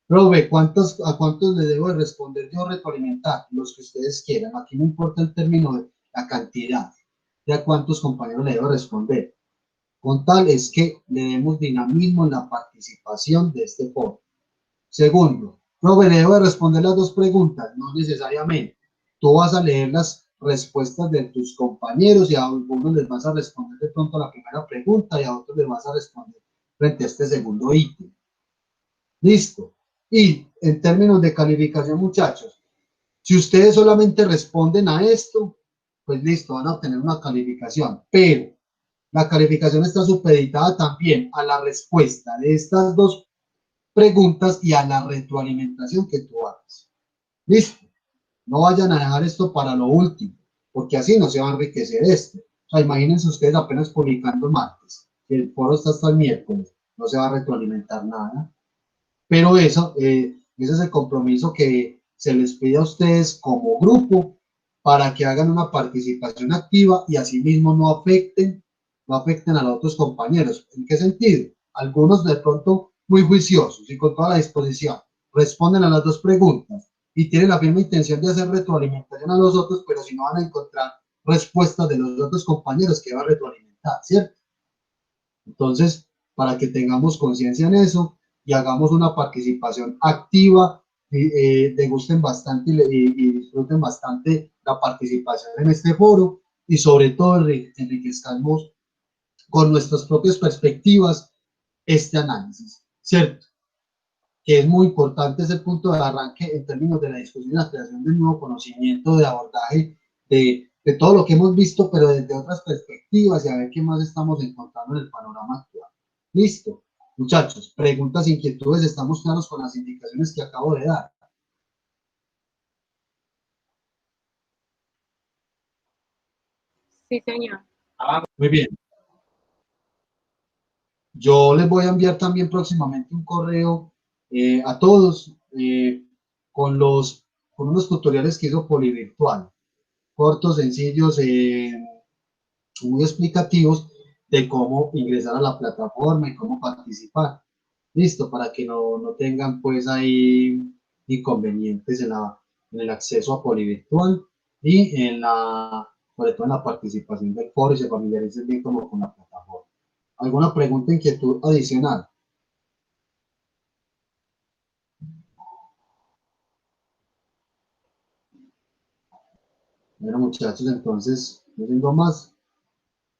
Profe, ¿a cuántos le debo de responder yo retroalimentar? Los que ustedes quieran. Aquí no importa el término de la cantidad, de a cuántos compañeros le debo responder. Con tal es que le demos dinamismo en la participación de este foro. Segundo, profe, ¿le debo de responder las dos preguntas? No necesariamente. Tú vas a leer las respuestas de tus compañeros y a algunos les vas a responder de pronto a la primera pregunta y a otros les vas a responder frente a este segundo ítem. Listo. Y en términos de calificación, muchachos, si ustedes solamente responden a esto, pues listo, van a obtener una calificación, pero la calificación está supeditada también a la respuesta de estas dos preguntas y a la retroalimentación que tú hagas. Listo. No vayan a dejar esto para lo último, porque así no se va a enriquecer esto. O sea, imagínense ustedes apenas publicando el martes, que el foro está hasta el miércoles, no se va a retroalimentar nada. Pero eso, ese es el compromiso que se les pide a ustedes como grupo para que hagan una participación activa y asimismo no afecten a los otros compañeros. ¿En qué sentido? Algunos de pronto muy juiciosos y con toda la disposición responden a las dos preguntas y tienen la firme intención de hacer retroalimentación a los otros, pero si no van a encontrar respuestas de los otros compañeros que va a retroalimentar, ¿cierto? Entonces, para que tengamos conciencia en eso y hagamos una participación activa, degusten bastante y disfruten bastante la participación en este foro y sobre todo enriquezcamos con nuestras propias perspectivas este análisis, ¿cierto? Que es muy importante ese punto de arranque en términos de la discusión y la creación de un nuevo conocimiento, de abordaje de todo lo que hemos visto, pero desde otras perspectivas y a ver qué más estamos encontrando en el panorama actual. Listo. Muchachos, preguntas, inquietudes, estamos claros con las indicaciones que acabo de dar. Sí, señor. Muy bien. Yo les voy a enviar también próximamente un correo a todos con unos tutoriales que hizo Polivirtual, cortos, sencillos, muy explicativos de cómo ingresar a la plataforma y cómo participar. Listo, para que no tengan pues ahí inconvenientes en el acceso a Polivirtual y sobre todo en la participación del foro y se familiaricen bien como con la plataforma. ¿Alguna pregunta, inquietud adicional? Bueno, muchachos, entonces, no tengo más.